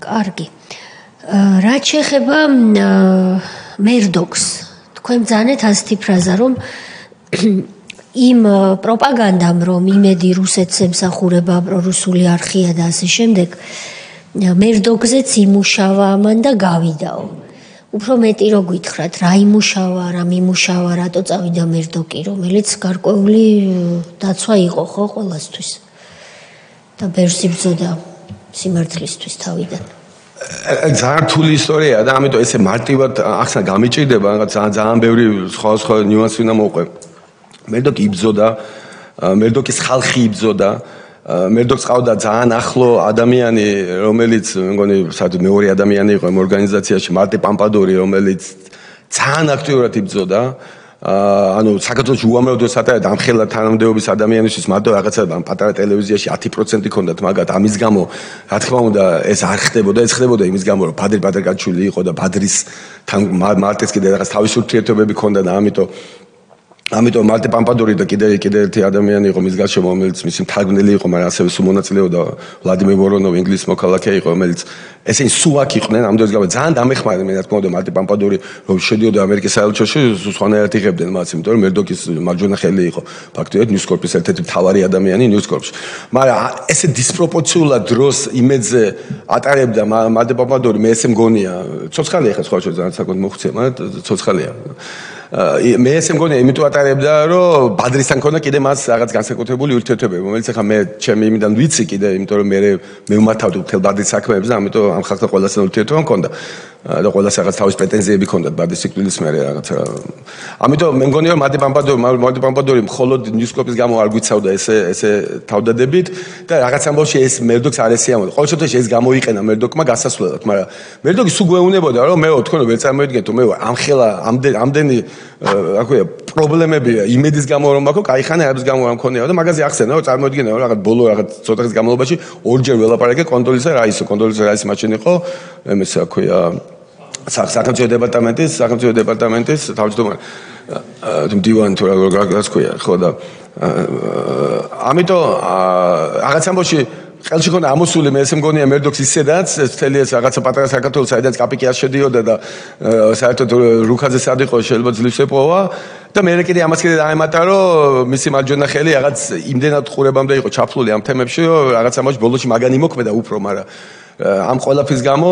კარგი. რაც შეეხება მერდოქს, თქვენ ბრძანეთ ასეთი ფრაზა, რომ იმ პროპაგანდამ, რომ იმედი რუსეთს ემსახურება, პრორუსული არხია და ასე შემდეგ, მერდოქზეც იმუშავა ამან და გავიდაო. უფრო მეტი რო გითხრათ, რა იმუშავა, რა მიმუშავა, რატო წავიდა მერდოკი, რომელიც გარკვეული დაცვა იყო ხო ყველასთვის. და ბერს იბრძოდა სიმართლისთვის თავიდან. ძალიან რთული ისტორიაა და ამიტომ ესე მარტივად ახსნა გამიჭირდება, რაღაც ძალიან ბევრი სხვა ნიუანსი უნდა მოვყვე. მერდოკი იბრძოდა, მერდოკის ხალხი იბრძოდა, მერდოქს ყავდა ძალიან ახლო ადამიანი, რომელიც მეგონი მეორე ადამიანი იყო იმ ორგანიზაციაში, მარტი პამპადორი, რომელიც ძალიან აქტიურად იბრძოდა. ანუ საქართველოს უამრავ სატარებდა ამხელა თანამდებობის ადამიანისთვის, მაგრამ რაღაცა პატარა ტელევიზიაში 10% ჰქონდათ, მაგრამ ამის გამო, რა თქმა უნდა, ეს არ ხდებოდა, ეს ხდებოდა იმის გამო, რომ ბადრი ბადრიკაშვილი იყო და ბადრისთან მარტეს კიდე რაღაც თავის ურთიერთობები ჰქონდა და ამიტომ მარტე პამპადორი და კიდე ერთი ადამიანი იყო მის გარშემო, რომელიც მისი მთარგმნელი იყო, მაგრამ ასევე სულ მონაწილეობდა ვლადიმერ ვორონოვი, ინგლისის მოქალაქე იყო, რომელიც ესენი სულ აქ იყვნენ, ამდენს გამო ძალიან დამეხმარდა მე რა თქმა უნდა მარტე პამპადორი, რომ შედიოდა ამერიკის საელჩოში, სხვანაირად იღებდნენ მას, იმიტომ რომ მერდოკის მარჯვენა ხელი იყო ფაქტობრივად ნიუზკორპის ერთ-ერთი მთავარი ადამიანი ნიუზკორპში. მაგრამ ესე დისპროპორციულად დროს იმედზე ატარებდა მარტე პამპადორი, მე ესე მგონია, ცოცხალია ხა სხვა შეიძლება ძალიან საკუთარ მოხუცია, მაგრამ ცოცხალია. მე ესე მგონია იმიტომ ატარებდა რომ ბადრისთან ქონდა კიდე მას რაღაც განსაკუთრებული ურთიერთობები, რომელიც ახლა მე ჩემი იმიდან ვიცი კიდე, იმიტომ რომ მე მევმართავდი მთელ ბადრის საქმეებს და ამიტომ ამ ხალხთან ყველასთან ურთიერთობა მქონდა და ყველას რაღაც თავის პრეტენზიები ჰქონდათ ბადრის სიკვდილის მერე რაღაცა. ამიტომ მე მგონია რომ მარტე პამპადორი მხოლოდ ნიუზკორპის გამო არ გვიცავდა ესე თავდადებით და რაღაც ამბავში ეს მერდოქს არ ესიამოდა. ყოველ შემთხვევაში ეს გამოიყენა მერდოკმა გასასვლელად, მაგრამ მერდოკი სულ გვეუბნებოდა რომ მე თქვენ ვერ წარმოიდგენთ მე ამხელა ამდენი რა ქვია პრობლემებია იმედის გამო რომ მაქვს, кайხანა არის გამო რომ მქონია და მაგაზე ახსენა რომ წარმოიდგინე რომ რაღაც ბოლო რაღაც ცოტა ხნის განმავლობაში ორჯერ ველაპარაკე კონდოლიზა რაისო მაშინ იყო ეს რა ქვია სახელმწიფო დეპარტამენტის თავმჯდომარე მდივანი თუ რა ქვია ხო და ამიტომ რაღაც ამბავში ხელში ხონდა ამოსული მე ესე მგონია მერდოქს ისედაც მთელი ეს რაღაცა პატარა საქართველოს საიდანაც კაპიკი არ შედიოდა და საერთოდ რუქაძე სად იყო შეიძლება ძლივს ეპოვა და მე კიდე ამას კიდე დაემატა რომ მისი მარჯვენა ხელი რაღაც იმდენად ყურებამდე იყო ჩაფლული ამ თემებში რომ რაღაც ამაში ბოლოში მაგანი მოქმედა უფრო მაგრამ ამ ყველაფრის გამო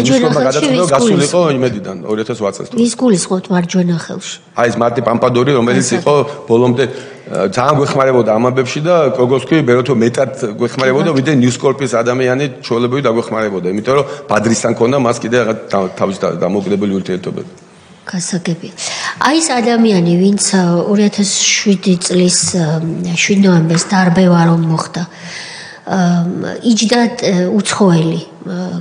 ნიუზკორპმა გადაწყვიტა გასულიყო იმედიდან 2008 წელს. ის გულისხმობთ მარჯვენა ხელში. აი ეს მარტი პამპადორი რომელიც იყო ბოლომდე ძალიან გვეხმარებოდა ამ ამბებში და როგორც კი ბეროთო მეტად გვეხმარებოდა ვიდრე ნიუზკორპის ადამიანი ჩვეულებრივი დაგვეხმარებოდა, იმიტომ რომ ბადრისთან ქონდა მას კიდე თავის დამოუკიდებელი ურთიერთობები. გასაგებია. აი ეს ადამიანი ვინც 2007 წლის 7 ნოემბერს დარბევა რომ მოხდა იჯდა უცხოელი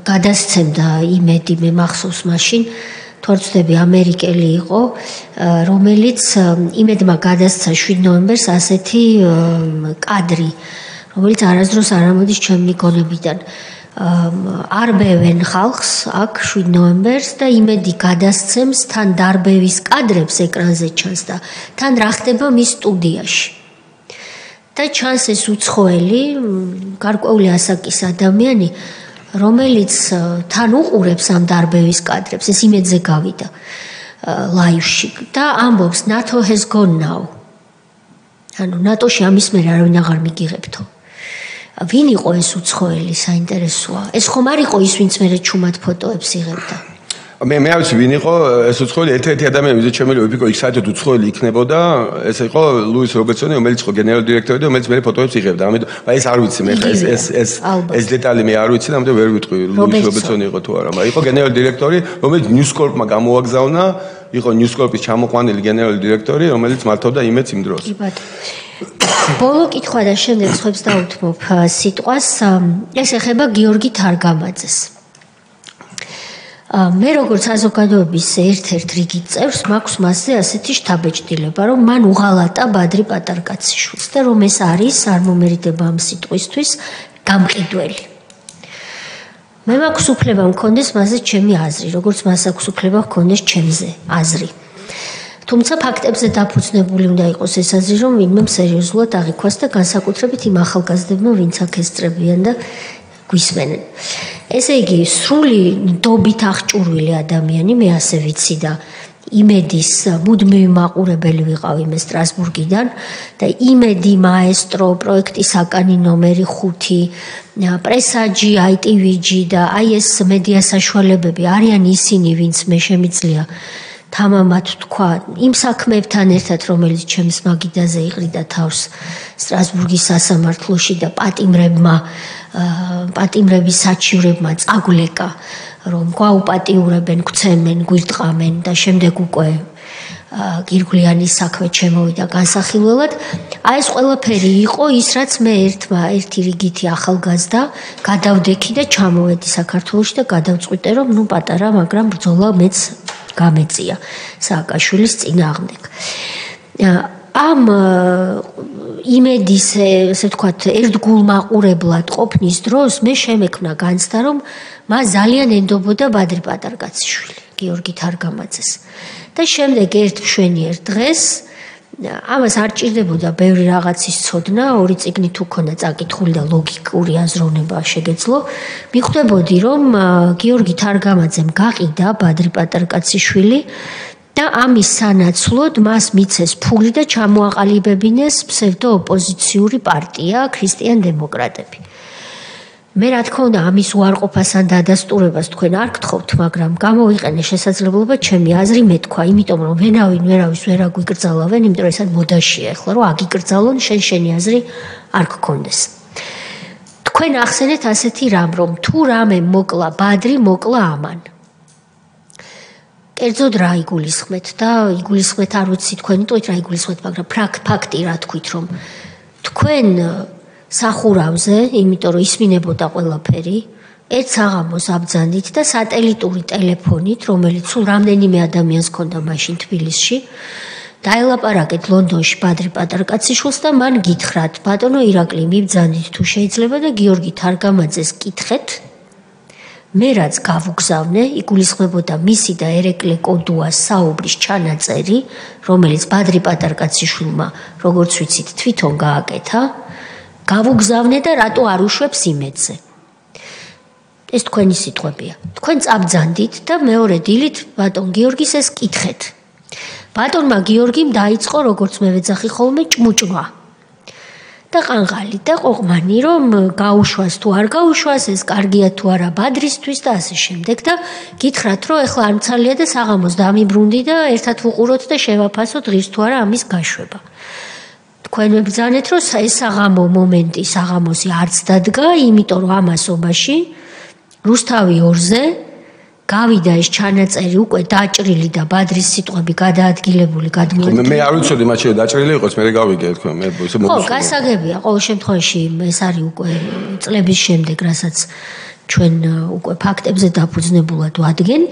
გადასცემდა იმედი მე მახსოვს მაშინ თორცდები ამერიკელი იყო რომელიც იმედმა გადასცა 7 ნოემბერს ასეთი კადრი რომელიც არასდროს არ ამოდის ჩემი გონებიდან არ ბევენ ხალხს აქ 7 ნოემბერს და იმედი გადასცემს თან დარბევის კადრებს ეკრანზე ჩანს და თან რა ხდება მის სტუდიაში და ჩანს ეს უცხოელი გარკვეული ასაკის ადამიანი რომელიც თან უყურებს ამ დარბევის კადრებს ეს იმედზე გავიდა ლაივში და ამბობს NATO has gone now ანუ ნატოში ამის მერე არავინ აღარ მიგიღებთო ვინ იყო ეს უცხოელი საინტერესოა ეს ხომ არ იყო ის ვინც მერე ჩუმად ფოტოებს იღებდა მე არ ვიცი ვინ იყო ეს უცხოელი ერთ-ერთი ადამიანი ვიზეთ შემიძლია ვიფიქრო იქ საერთოდ უცხოელი იქნებოდა ეს იყო ლუის რობერტსონი რომელიც იყო გენერალური დირექტორი და რომელიც მე ფოტოებს იღებდა ამიტომ აი ეს არ ვიცი მე ეს დეტალი მე არ ვიცი და ამიტომ ვერ ვიტყვი ლუის რობერტსონი იყო თუ არა მაგრამ იყო გენერალური დირექტორი რომელიც ნიუზკორპმა გამოაგზავნა იყო ნიუზკორპის ჩამოყვანილი გენერალური დირექტორი რომელიც მართავდა იმედს იმ დროს ბოლო კითხვა და შემდეგ სხვებს დაუთმობ სიტყვას ეს ეხება გიორგი თარგამაძეს მე როგორც საზოგადოების ერთ-ერთ რიგით წევრს მაქვს მასზე ასეთი შთაბეჭდილება რომ მან უღალატა ბადრი პატარკაციშვილს და რომ ეს არის არ მომერიდება ამ სიტყვისთვის გამყიდველი მე მაქვს უფლება მქონდეს მასზე ჩემი აზრი როგორც მას აქვს უფლება ჰქონდეს ჩემზე აზრი თუმცა ფაქტებზე დაფუძნებული უნდა იყოს ეს აზრი რომ ვინმე სერიოზულად აღიქვას და განსაკუთრებით იმ ახალგაზრდებმა ვინც აქ ესწრებიან და გვისმენენ. ესე იგი, სრული ნდობით აღჭურვილი ადამიანი მე ასე ვიცი და იმედის მუდმივი მაყურებელი ვიყავ მე სტრასბურგიდან და იმედი მაესტრო პროექტი საკანი ნომერი 5 პრესაჯი ITV-ი და აი ეს მედია საშუალებები არიან ისინი ვინც მე შემიძლია თამამად თქვა იმ საქმეებთან ერთად რომელიც ჩემს მაგიდაზე იყრიდა თავს სტრასბურგის სასამართლოში და პატიმრების საჩივრებმა წაგვლეკა რომ გვაუპატიურებენ, გვცემენ, გვირტყამენ და შემდეგ უკვე გირგვლიანის საქმე შემოვიდა განსახილველად. აი ეს ყველაფერი იყო ის რაც მე ერთი რიგითი ახალგაზრდა გადავდექი და ჩამოვედი საქართველოში და გადავწყვიტე რომ ნუ პატარა, მაგრამ ბრძოლა მეც გამეწია სააკაშვილის წინააღმდეგ. ამ იმედის ესე ვთქვათ ერთგულ მაყურებლად ყოფნის დროს მე შემექმნა განცდა რომ მას ძალიან ენდობოდა ბადრი პატარკაციშვილი გიორგი თარგამაძეს და შემდეგ ერთ მშვენიერ დღეს ამას არ ჭირდებოდა ბევრი რაღაცის ცოდნა ორი წიგნი თუ ქონდა წაკითხული და ლოგიკური აზროვნება შეგეძლო მიხვდებოდი რომ გიორგი თარგამაძემ გაყიდა ბადრი პატარკაციშვილი და ამის სანაცვლოდ მას მიცეს ფული და ჩამოაყალიბებინეს ფსევდო-ოპოზიციური პარტია ქრისტიან დემოკრატები. მე რა თქმა უნდა ამის უარყოფასთან დადასტურებას თქვენ არ გთხოვთ, მაგრამ გამოვიყენე შესაძლებლობა ჩემი აზრი მეთქვა, იმიტომ რომ ვერავის ვერ აგვიკრძალავენ, იმიტომ რომ ესად მოდაშია ახლა რომ აგიკრძალონ შენი აზრი არ გქონდეს. თქვენ ახსენეთ ასეთი რამ, რომ თუ რამე მოკლა ბადრი, მოკლა ამან. კერძოდ რა იგულისხმეთ და იგულისხმეთ არ ვიცი თქვენი ტყვით რა იგულისხმეთ, მაგრამ ფაქტი რა თქვით რომ თქვენ სახურავზე, იმიტომ რომ ისმინებოდა ყველაფერი, ერთ საღამოს აბძანდით და სატელიტური ტელეფონით, რომელიც სულ რამდენიმე ადამიანს ჰქონდა მაშინ თბილისში, დაელაპარაკეთ ლონდონში ბადრი პატარკაციშვილს და მან გითხრათ, ბატონო ირაკლი, მიბძანდით თუ შეიძლება და გიორგი თარგამაძეს კითხეთ. მე რაც გავუგზავნე, იგულისხმებოდა მისი და ერეკლე კოდუას საუბრის ჩანაწერი, რომელიც ბადრი პატარკაციშვილმა, როგორც ვიცით, თვითონ გააკეთა, გავუგზავნე და რატო არ უშვებს იმედზე. ეს თქვენი სიტყვებია. თქვენ წაბძანდით და მეორე დილით ბატონ გიორგის ეს კითხეთ. ბატონმა გიორგიმ დაიწყო, როგორც მე ვეძახი ხოლმე, ჭმუჭმა. და ყანღალი და ყოყმანი რომ გაუშვას თუ არ გაუშვას ეს კარგია თუ არა ბადრისთვის და ასე შემდეგ და გითხრათ რომ ეხლა არ მცალია და საღამოს დამიბრუნდი და ერთად ვუყუროთ და შევაფასოთ ღირს თუ არა ამის გაშვება. თქვენ მებრძანეთ რომ ეს საღამო მომენტი საღამოსი არც დადგა, იმიტომ რომ ამასობაში რუსთავი 2-ზე გავიდა ეს ჩანაწერი უკვე დაჭრილი და ბადრის სიტყვები გადაადგილებული გადმოადგილებული. მე არ ვიცოდი მაშინ დაჭრილი იყოს, მე გავიგე თქვენ, მე ისე მოგწონს. ხო, გასაგებია, ყოველ შემთხვევაში ეს არის უკვე წლების შემდეგ, რასაც ჩვენ უკვე ფაქტებზე დაფუძნებულად ვადგენთ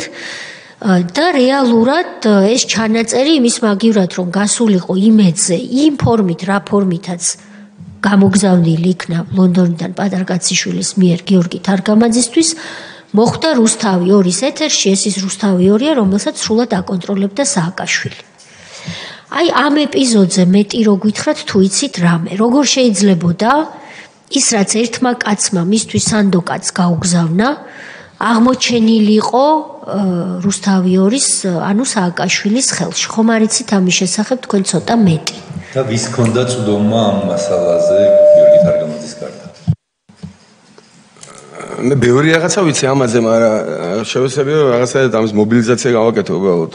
და რეალურად ეს ჩანაწერი იმის მაგივრად რომ გასულიყო იმედზე, იმ ფორმით, რა ფორმითაც გამოგზავნილი იქნა ლონდონიდან პატარკაციშვილის მიერ გიორგი თარგამაძისთვის მოხდა რუსთავი 2-ის ეთერში, ეს ის რუსთავი 2-ია, რომელსაც სრულად აკონტროლებდა სააკაშვილი. აი ამ ეპიზოდზე მეტი რო გითხრათ თუ იცით რამე, როგორ შეიძლებოდა ის რაც ერთმა კაცმა მისთვის სანდოკაც გაუგზავნა, აღმოჩენილიყო რუსთავი 2-ის, ანუ სააკაშვილის ხელში. ხომ არ იცით ამის შესახებ თქვენ ცოტა მეტი. და ვის ქონდა წვდომა ამ მასალაზე გიორგი თარგამაძის გარდა? მე ბევრი რაღაცა ვიცი ამაზე, მაგრამ შევეცდები რომ რაღაცა ამის მობილიზაცია გავაკეთო უბრალოდ.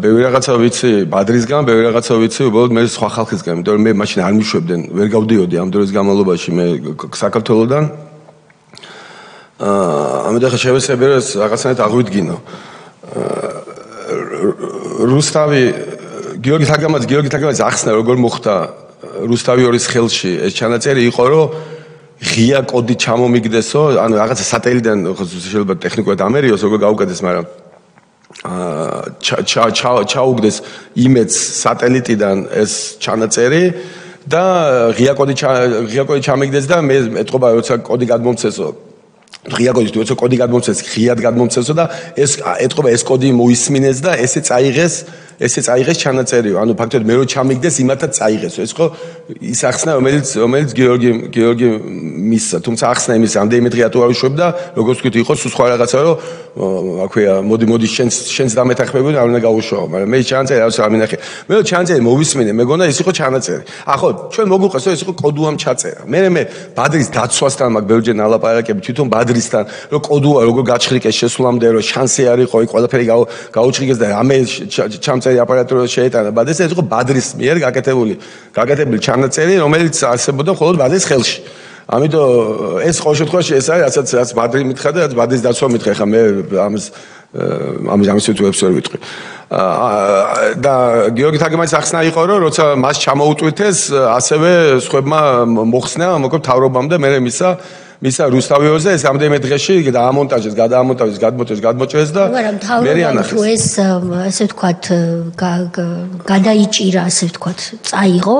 ბევრი რაღაცა ვიცი ბადრისგან, ბევრი რაღაცა ვიცი უბრალოდ მე სხვა ხალხისგან, იმიტომ რომ მე მაშინ არ მიშვებდნენ, ვერ გავდიოდი ამ დროის განმავლობაში მე საქართველოსდან. ამიტომ ხა შევეცდები რომ რაღაცნაირად აღვიდგინო. რუსთავი გიორგი თარგამაძე ახსნა როგორ მოხდა რუსთავი 2-ის ხელში ეს ჩანაწერი იყო რომ ღია კოდი ჩამომიგდესო, ანუ რაღაცა სატელიტიდან შეიძლება ტექნიკურად ამერიოს როგორ გაუკეთეს, მაგრამ ჩაუგდეს იმედს სატელიტიდან ეს ჩანაწერი და ღია კოდი ჩამიგდეს და მე ეთყობა როცა კოდი გადმომცესო ღია კოდი თუ როცა კოდი გადმომცეს ღიად გადმომცესო და ეს ეთყობა ეს კოდი მოისმინეს და ესე წაიღეს ესე წაიღეს ჩანაწერიო. ანუ ფაქტობრივად მე რო ჩამიგდეს იმათაც წაიღეს. ეს ხო ის ახსნა რომელიც გიორგი მისცა. თუმცა ახსნა იმის ამდენი დღე ატო არ უშვებდა, როგორც ვთქვით, იყო სხვა რაღაცა რომ აქვეა მოდი შენს დამეთახმები არ უნდა გაუშვაო, მაგრამ მე ჩანაწერი რაც არ მინახე. მე რო ჩანაწერი მოვისმინე, მეგონა ეს იყო ჩანაწერი. ახო ჩვენ მოგვიყოს რომ ეს იყო კოდუამ ჩაწერა. მე ბადრის დაცვასთან მაგ ბევრჯერ ნალაპარაკები თვითონ ბადრისთან რომ კოდუა როგორ გაჩხრიკეს შესულამდე რომ შანსი არ იყო, იქ ყველაფერი გაუჩხრიკეს და რამე ჩამწერი აპარატურა შეეტანა ბადრისთან, ეს იყო ბადრის მიერ გაკეთებული ჩანაწერი, რომელიც არსებობდა მხოლოდ ბადრის ხელში. ამიტომ ეს ყოველ შემთხვევაში ეს არის რაც ბადრი მითხრა და რაც ბადრის დაცვა მითხრა. ხა მე ამის ვეცუებს ვერ ვიტყვი. და გიორგი თაგემაის ახსნა იყო რომ როცა მას ჩამოუტვირთეს ასევე სხვებმა მოხსნა მოკლედ თავრობამ და მე მისა რუსთავიოზე ეს ამდენიმე დღეში გადაამონტაჟეს გადმოჭრეს და მე ანახეს თუ ეს ასე ვთქვათ გადაიჭირა ასე ვთქვათ წაიღო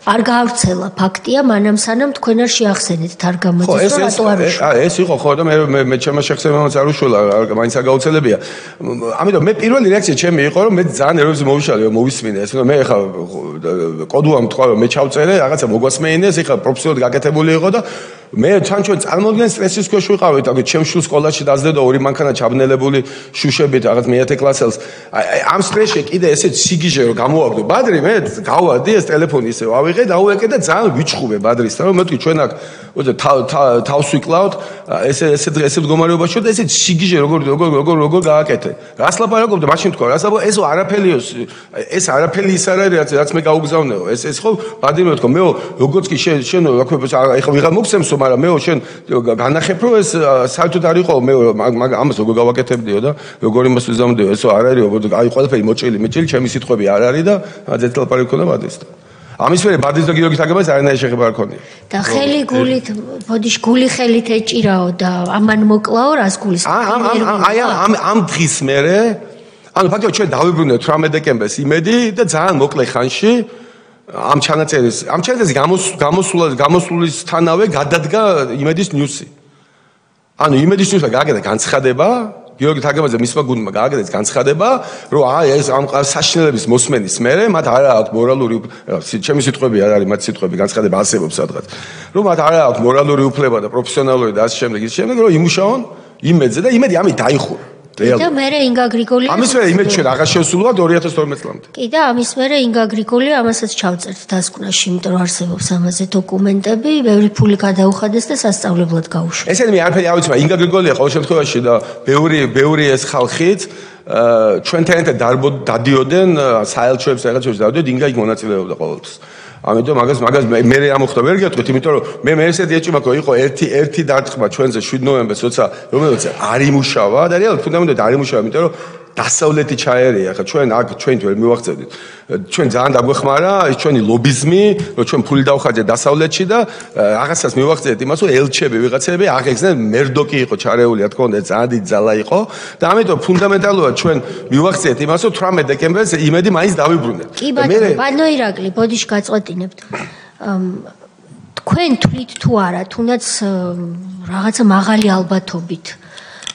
არ გაავრცელა ფაქტია მანამ სანამ თქვენ არ შეახსენეთ თარგამაძეს რომ რატო არ უშვა ეს იყო ხო და მე ჩემმა შეხსენებამაც არ უშველა მაინც არ გაუცელებია ამიტომ მე პირველი რეაქცია ჩემი იყო რომ მე ძალიან ნერვებზე მოვიშალე მოვისმინე ეს რომ მე ხა კოდუამ თქვა რომ მე ჩავწერე რაღაცა მოგვასმეინეს ეხლა პროფესიონალურად გაკეთებული იყო და მე თან ჩვენ წარმოგიდგენთ სტრესის ქვეშ ვიყავით, აგერ ჩემ შვილს სკოლაში დაძდედა ორი მანქანა ჩაბნელებული შუშებით, რაღაც მე-10 კლასელს. ამ სტრესში კიდე ესეც სიგიჟე რომ გამოვაგდო. ბადრი მე გავადი ეს ტელეფონი ისე ავიღე და ავუეკე და ძალიან ვიჩხუბე ბადრისთან, რომ მეთქი ჩვენ აქ თავს ვიკლავთ, ესე მდგომარეობაში და ესეც სიგიჟე როგორ გააკეთე. რას ლაპარაკობდი, მაშინ თქვა, რას ლაპარაკობდი, ესო არაფერიოს, ეს არაფერი ის არ არის, რაც მე გაუგზავნეო. ეს ხო ბადრი მე თქვა, მე როგორც კი შენ ეხლა ვიღარ მოგცემსო მაგრამ მეო შენ განახებ რომ ეს საერთოდ არ იყო მე ამას როგორ გავაკეთებდიო და როგორ იმას ვიზამდიო ესო არ არის აი ყველაფერი მოჭილი ჩემი სიტყვები არ არის და ძეთლაპარი ქონდა ბადრისთან ამის მერე ბადრის და გიორგი თაგებაძის არანაირი შეხება არ ქონია და ხელი გულით ბოდიშ გული ხელით ეჭირაო და ამან მოკლაო რას გულის აი ამ დღის მერე ანუ ფაქტობრივად ჩვენ დავიბრუნეთ 18 დეკემბერს იმედი და ძალიან მოკლე ხანში ამ ჩანაწერის გამოსვლისთანავე გადადგა იმედის ნიუსი. ანუ იმედის ნიუსმა გააკეთა განცხადება, გიორგი თაგებაძე მისმა გუნდმა გააკეთეს განცხადება, რომ ეს ამ საშინელების მოსმენის მერე მათ არ აქვს მორალური ჩემი სიტყვები არ არის, მათ სიტყვები განცხადება არსებობს სადღაც. რომ მათ არ აქვს მორალური უფლება და პროფესიონალური და ასე შემდეგ, რომ იმუშაონ იმედზე და იმედი ამით დაიხურა. და მერე ინგა გრიგოლია ამის მერე იმედი ჩვენ აღარ შესულვართ 2012 წლამდე. კი და ამის მერე ინგა გრიგოლია ამასაც ჩავწერთ დასკვნაში, იმიტომ რომ არსებობს ამაზე დოკუმენტები, ბევრი ფული გადაუხადეს და სასწავლებლად გაუშვა. ესენი მე არაფერი არ ვიცი, მაგრამ ინგა გრიგოლია ყოველ შემთხვევაში და ბევრი ეს ხალხით ჩვენთან ერთად დადიოდნენ საელჩოებს რაღაცებს დავდიოდ ინგა იქ მონაწილეობდა ყოველთვის. ამიტომ მაგას მე ამოხდა ვერ გეტყვით, იმიტომ რომ მე ესეთი ეჭვი მაქვს, იყო ერთი დარტყმა ჩვენზე 7 ნოემბერს, რომელიც არ იმუშავა და რეალურად ფუნდამენტურად არ იმუშავა, იმიტომ რომ დასავლეთი ჩაერია, ხა ჩვენ აქ ჩვენით ვერ მივახცევდით. ჩვენ ძალიან დაგვეხმარა ეს ჩვენი ლობიზმი, რომ ჩვენ ფული დავხარჯეთ დასავლეთში და რაღაცას მივახცევდით იმას, რომ ელჩები ვიღაცები აღეგზნენ მერდოკი იყო ჩარეული, რა თქმა უნდა, ძალიან დიდი ძალა იყო და ამიტომ ფუნდამენტალურად ჩვენ მივახცევდით იმას, რომ 18 დეკემბერს იმედი მაინც დავიბრუნეთ. კი ბატონო ირაკლი, ბოდიშ გაწყვეტინებთ. თქვენ თვლით თუ არა, თუნდაც რაღაცა მაღალი ალბათობით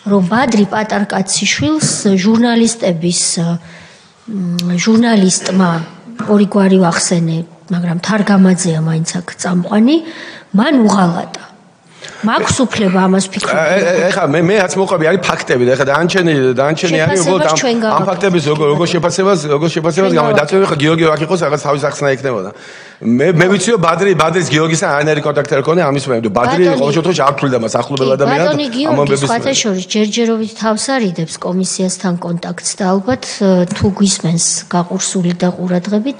რომ ბადრი პატარკაციშვილს ჟურნალისტმა ორი გვარი ვახსენე, მაგრამ თარგამაძეა მაინც აქ წამყვანი, მან უღალატა. მაქვს უფლება ამას ფიქრობ. ეხლა მე რაც მოყვები არის ფაქტები და ეხლა დაანჩენი არის უბრალოდ ამ ფაქტების როგორ შეფასებას გამოდაცემ ეხლა გიორგი აქ იყოს რაღაც თავის ახსნა ექნებოდა. მე ვიცი რომ ბადრის გიორგისთან არანაირი კონტაქტი არ ქონია ამის მერე ბადრი ყოველ შემთხვევაში არ თვლიდა მას ახლობელ ადამიანად ბატონი გიორგი სხვათა შორის ჯერჯერობით თავს არიდებს კომისიასთან კონტაქტს და ალბათ თუ გვისმენს გაყურსული და ყურადღებით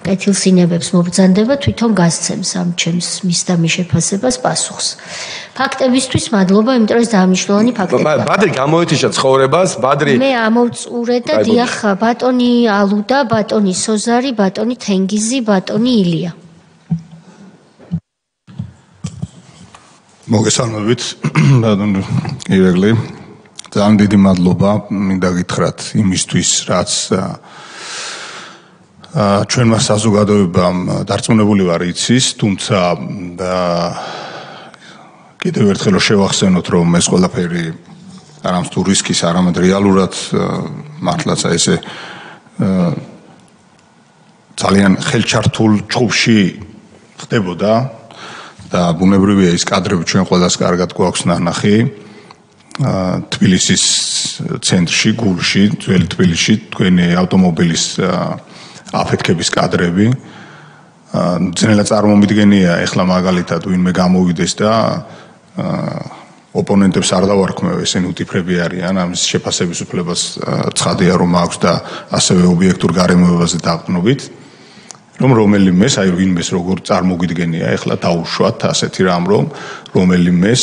კეთილსინებებს მობრძანდება თვითონ გასცემს ამ ჩემს მისდამი შეფასებას პასუხს. ფაქტებისთვის მადლობა, იმიტომ რომ ეს დაამნიშნულოვანი ფაქტებია. ბადრი გამოეთიშა ცხოვრებას, ბადრი მე ამოვწურე და დიახ, ბატონი ალუდა, ბატონი სოზარი, ბატონი თენგიზი, ბატონი ილია. მოგესალმებით, ბატონო ირაკლი. ძალიან დიდი მადლობა მინდა გითხრათ იმისთვის, რაც ჩვენმა საზოგადოებამ დარწმუნებული ვარ იცის, თუმცა კიდევ ერთხელ შევახსენოთ, რომ ეს ყველაფერი არამც თუ რისკის, არამედ რეალურად მართლაც ესე ძალიან ხელჩართულ ჯგუფში ხდებოდა და ბუნებრივია ის კადრები ჩვენ ყველას კარგად გვაქვს ნანახი თბილისის ცენტრში, გულში, ძველი თბილისში თქვენი ავტომობილის აფეთქების კადრები ძნელად წარმომიდგენია ეხლა მაგალითად ვინმე გამოვიდეს და ოპონენტებს არ დავარქმევ ესენი უტიფრები არიან ამის შეფასების უფლებას ცხადია რომ აქვს და ასევე ობიექტურ გარემოებაზე დაყრდნობით რომ რომელიმეს აი ვინმეს როგორ წარმოგიდგენია ეხლა დაუშვათ ასეთი რამ რომ რომელიმეს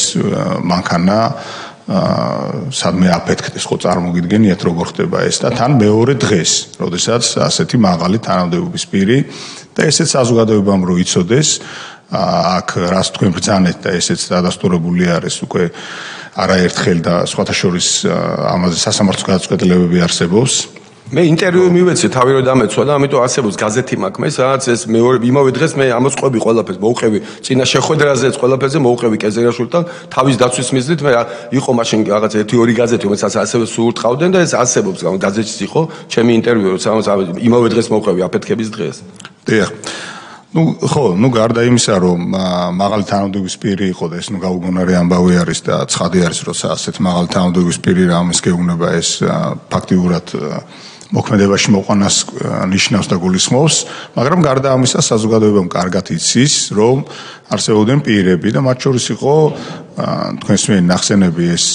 მანქანა სადმე აფეთქდეს ხო წარმოგიდგენიათ როგორ ხდება ეს და თან მეორე დღეს როდესაც ასეთი მაღალი თანამდებობის პირი და ესეც საზოგადოებამ რო იცოდეს აქ რას თქვენ ბრძანეთ და ესეც დადასტურებული არის უკვე არაერთხელ და სხვათა შორის ამაზე სასამართლო გადაწყვეტილებები არსებობს მე ინტერვიუ მივეცე თავი რომ დამეცვა და ამიტომ არსებობს გაზეთი მაქვს მე სადაც ეს მეორე იმავე დღეს მე ამას ყვები ყველაფერს მოუყევი წინა შეხვედრაზეც ყველაფერზე მოუყევი კეზერაშვილთან თავის დაცვის მიზნით მე იყო მაშინ რაღაც 1-2 გაზეთი რომელსაც ასევე სურტყავდნენ და ეს არსებობს გაზეთიც იყო ჩემი ინტერვიუ რომ იმავე დღეს მოუყევი აფეთქების დღეს დიახ ნუ გარდა იმისა რომ მაღალი თანამდებობის პირი იყო და ეს ნუ გაუგონარი ამბავი არის და ცხადი არის რომ ასეთ მაღალი თანამდებობის პირი რამის გეუბნება ეს ფაქტიურად მოქმედებაში მოყვანას ნიშნავს და გულისხმობს, მაგრამ გარდა ამისა საზოგადოებამ კარგად იცის, რომ არსებობდნენ პირები და მათ შორის იყო თქვენს მიერ ნახსენები ეს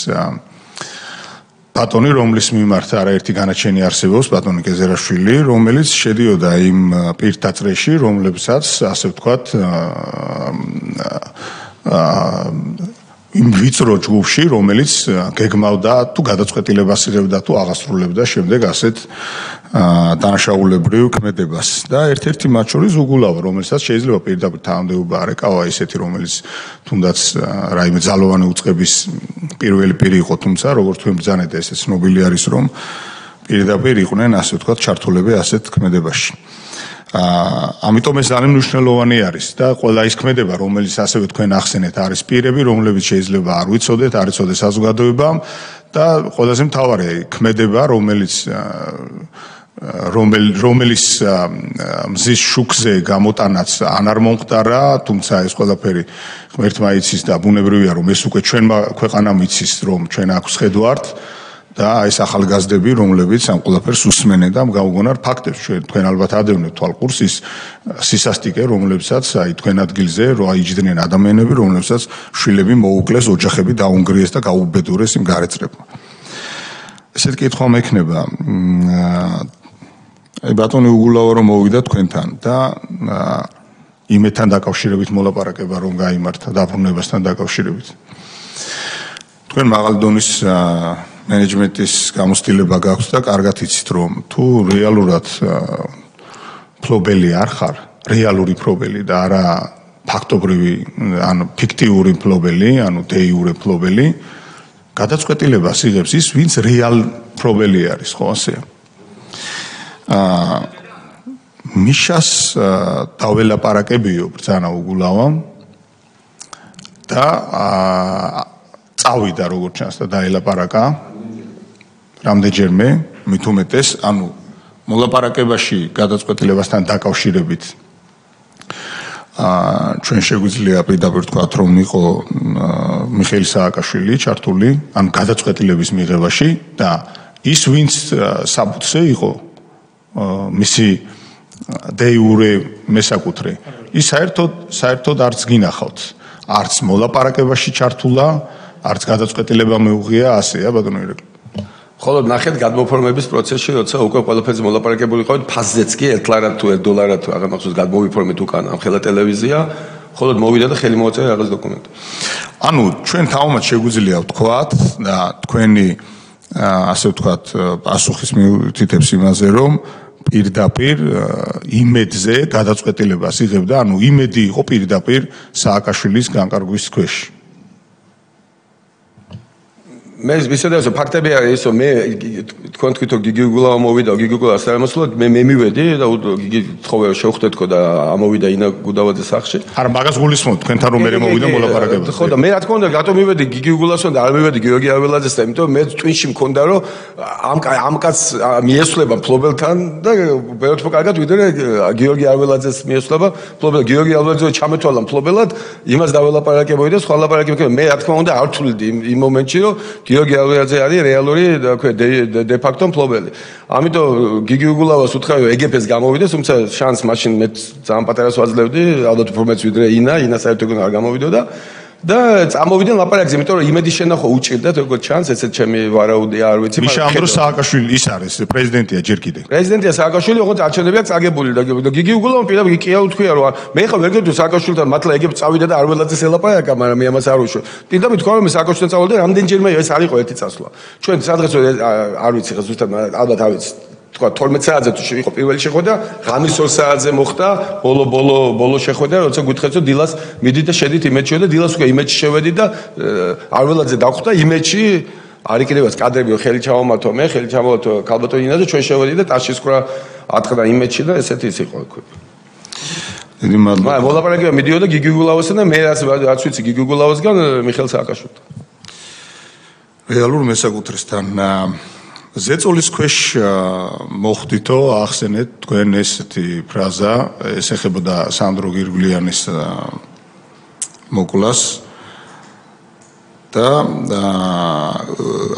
ბატონი, რომლის მიმართ არაერთი განაჩენი არსებობს, ბატონი კეზერაშვილი, რომელიც შედიოდა იმ პირთა წრეში, რომლებსაც ასე ვთქვათ იმ ვიწრო ჯგუფში, რომელიც გეგმავდა თუ გადაწყვეტილებას იღებდა თუ აღასრულებდა შემდეგ ასეთ დანაშაულებრივ ქმედებას და ერთ-ერთი მათ შორის უგულავა, რომელსაც შეიძლება პირდაპირ თანამდებობა არ ეკავა ისეთი, რომელიც თუნდაც რაიმე ძალოვანი უწყების პირველი პირი იყო, თუმცა როგორც თქვენ ბრძანეთ, ესე ცნობილი არის, რომ პირდაპირ იყვნენ ასე ვთქვათ ჩართულები ასეთ ქმედებაში. ამიტომ ეს ძალიან მნიშვნელოვანი არის და ყველა ის ქმედება, რომელიც ასევე თქვენ ახსენეთ, არის პირები, რომლებიც შეიძლება არ ვიცოდეთ, არ იცოდეს საზოგადოებამ და ყველაზე მთავარი ქმედება, რომელიც მზის შუქზე გამოტანაც ან არ მომხდარა, თუმცა ეს ყველაფერი ღმერთმა იცის და ბუნებრივია, რომ ეს უკვე ჩვენმა ქვეყანამ იცის, რომ ჩვენ აქ ვხედვართ და ეს ახალგაზრდები, რომლებიც ამ ყველაფერს უსმენენ და გაუგონარ ფაქტებს, თქვენ ალბათ ადევნებთ თვალყურს ის სისასტიკე, რომლებსაც აი თქვენ ადგილზე რო აიჯდნენ ადამიანები, რომლებსაც შვილები მოუკლეს, ოჯახები დაუნგრიეს და გაუბედურეს იმ გარეწრებმა. ესეთ კითხვა მექნება. აი ბატონი უგულავა რომ მოვიდა თქვენთან და იმეთთან დაკავშირებით მოლაპარაკება რომ გაიმართა დაბრუნებასთან დაკავშირებით. თქვენ მაღალი დონის მენეჯმენტის გამოცდილება გაქვს და კარგად იცით რომ თუ რეალურად ფლობელი არ ხარ, რეალური ფლობელი და არა ფაქტობრივი, ანუ ფიქტიური ფლობელი, ანუ დეიურე ფლობელი, გადაწყვეტილებას იღებს ის, ვინც რეალ ფლობელი არის, ხო ასეა. მიშას დაველაპარაკებიო ბრძანა უგულავამ და წავიდა როგორც ჩანს და დაელაპარაკა რამდენჯერმე მით უმეტეს ანუ მოლაპარაკებაში გადაწყვეტილებასთან დაკავშირებით ჩვენ შეგვიძლია პირდაპირ ვთქვათ რომ იყო მიხეილ სააკაშვილი ჩართული ანუ გადაწყვეტილების მიღებაში და ის ვინც საბუთზე იყო მისი დეიურე მესაკუთრე ის საერთოდ არც გინახავთ არც მოლაპარაკებაში ჩართულა არც გადაწყვეტილება მეუღია ასეა ბატონო ირაკლი ხოლო ნახეთ გადმოფორმების პროცესში როცა უკვე ყველაფერზე მოლაპარაკებული ყავით ფასზეც კი $1 თუ $1 თუ აღარ მახსოვს გადმოვიფორმეთ უკან ამხელა ტელევიზია ხოლო მოვიდა და ხელი მოაწერა რაღაც დოკუმენტი ანუ ჩვენ თავმად შეგვიძლია ვთქვათ და თქვენი ასე ვთქვათ პასუხის მიუთითებს იმაზე რომ პირდაპირ იმედზე გადაწყვეტილებას იღებდა ანუ იმედი იყო პირდაპირ სააკაშვილის განკარგვის ქვეშ მე ვისედავ ფაქტები არის ისო მე თქვენ თვითონ გიგი გულავა მოვიდა გიგი გულავა სამოსლოდ მე მივედი და გიგი თხოვე შევხვდეთ თქო და ამოვიდა ინა გუდავაძის სახლში არა მაგას გულისხმობთ თქვენთან რომ მე მოვიდა მოლაპარაკებაზე ხო და მე რა თქმა უნდა რატომ მივედი გიგი გულავასთან და არ მივედი გიორგი აველაძესთან იმიტომ მე ტვინში მქონდა რომ ამ კაცს მიესწრება ფლობელთან და ბევრად უფრო კარგად ვიდრე გიორგი აველაძეს მიესწრება ფლობელ გიორგი აველაძე ჩამეთვალა ფლობელად იმას დაველაპარაკებოდი და სხვა ლაპარაკებოდი მე რა თქმა უნდა არ თვლიდი იმ მომენტში რომ გიორგი აველაძე არის რეალური დე ფაქტო მფლობელი. ამიტომ გიგი გულავას უთხრა ეგეფეს გამოვიდეს, თუმცა შანს მაშინ მე ძალიან პატარას ვაძლევდი, ალბათ უფრო მეც ვიდრე ინა საერთოდ არ გამოვიდოდა და წამოვიდნენ ლაპარაკზე, იმიტომ რომ იმედი შენახო უჭირდათ, როგორც ჩანს, ესეც ჩემი ვარაუდია, არ ვიცი, მაგრამ მიშა ანდრო სააკაშვილი ის არის პრეზიდენტია ჯერ კიდე. პრეზიდენტია სააკაშვილი, ოღონდ არჩევნები აქვს წაგებული და გიგი გულავამ პირდაპირ კია უთქვია, რომ მე ხა ვერ გეტყვი სააკაშვილთან მართლა ეგებ წავიდა და არ ველაძეს ელაპარაკა, მაგრამ მე ამას არ უშო. პირდაპირ თქვა რომ მე სააკაშვილთან წავალ და რამდენჯერმე ეს არ იყო ერთი წასვლა. ჩვენ სადღაც არ ვიცი ხა ზუსტად, ალბათ არ ვიცი. თქვა 12 საათზე თუ იყო პირველი შეხვედრა, ღამის 2 საათზე მოხდა ბოლო შეხვედრა, როცა გითხეთ რომ დილას მიდით და შედით იმედში და დილას უკვე იმედში შევედი და არველაძე დახვდა იმედში არ იქნებაც კადრები ხელი ჩავამართო მე, ხელი ჩამოვართო ქალბატონინა და ჩვენ შევედი და ტაშის ყრა ატყდა იმედში და ესეთი ის იყო უკვე. დიდი მადლობა. მაგრამ მოლაპარაკება მიდიოდა გიგი გულავასთან და მე რაც ვიცი გიგი გულავასგან მიხეილ სააკაშვილთან. რეალურ მესაკუთრესთან ზეწოლის ქვეშ მოხდითო ახსენეთ თქვენ ესეთი ფრაზა ეს ეხებოდა სანდრო გირგვლიანის მოკვლას და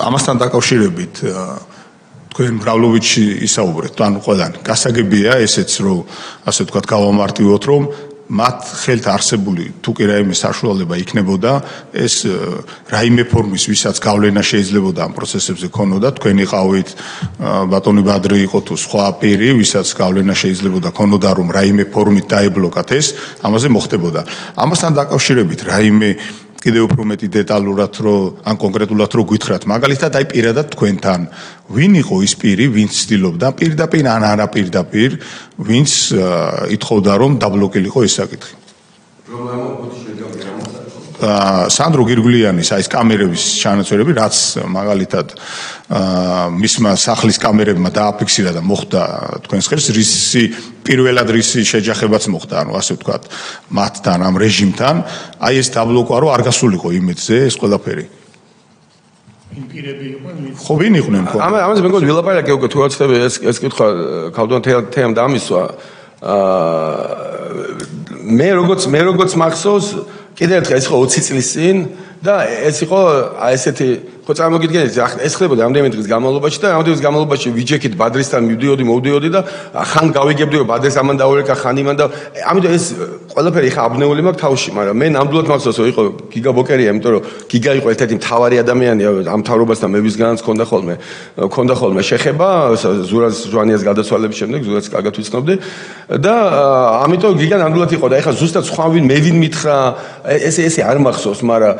ამასთან დაკავშირებით თქვენ მრავლობითში ისაუბრეთ ანუ ყველანი გასაგებია ესეც რომ ასე ვთქვათ გავამარტივოთ რომ მათ ხელთ არსებული თუ კი რაიმე საშუალება იქნებოდა ეს რაიმე ფორმის ვისაც გავლენა შეიძლებოდა ამ პროცესებზე ქონოდა თქვენი ყავით ბატონი ბადრი იყო თუ სხვა პირი ვისაც გავლენა შეიძლებოდა ქონოდა რომ რაიმე ფორმით დაებლოკათ ეს ამაზე მოხდებოდა ამასთან დაკავშირებით რაიმე კიდევ უფრო მეტი დეტალურად რომ ან კონკრეტულად რომ გითხრათ მაგალითად აი პირადად თქვენთან ვინ იყო ის პირი ვინც ცდილობდა პირდაპირ ან არაპირდაპირ ვინც ითხოვდა რომ დაბლოკილიყო ეს საკითხი სანდრო გირგვლიანის აი ეს კამერების ჩანაცვლები რაც მაგალითად მისმა სახლის კამერებმა დააფიქსირა და მოხდა თქვენს ხელს რისი პირველად რისი შეჯახებაც მოხდა ანუ ასე ვთქვათ მათთან ამ რეჟიმთან აი ეს დაბლოკვა რომ არ გასულიყო იმედზე ეს ყველაფერი იმ პირები იყვნენ ხო ვინ იყვნენ ხო ამაზე მეგონი ვილაპარაკე უკვე თუ არ ცდები ეს კითხვა ქალბატონ თეამ დამისვა მე როგორც მახსოვს კიდევ ერთხელ ეს იყო 20 წლის წინ და ეს იყო აი ესეთი ხო წარმოგიდგენთ ეს ხდებოდა რამდენიმე დღის განმავლობაში და რამდენიმე დღის განმავლობაში ვიჯექით ბადრისთან მივდიოდი და ხან გავიგებდი რომ ბადრეს ამან დაურეკა ხან იმან და ამიტომ ეს ყველაფერი ხა აბნეული მაქვს თავში მაგრამ მე ნამდვილად მახსოვს რომ იყო გიგა ბოკერია იმიტომ რომ გიგა იყო ერთ-ერთი მთავარი ადამიანი ამ თავრობასთან მე ვისგანაც ქონდა ხოლმე შეხება ზურას ჟვანიას გადაცვალების შემდეგ ზურას კარგად ვიცნობდი და ამიტომ გიგა ნამდვილად იყო და ეხლა ზუსტად სხვა ვინ მე ვინ მითხრა ესე არ მახსოვს მაგრამ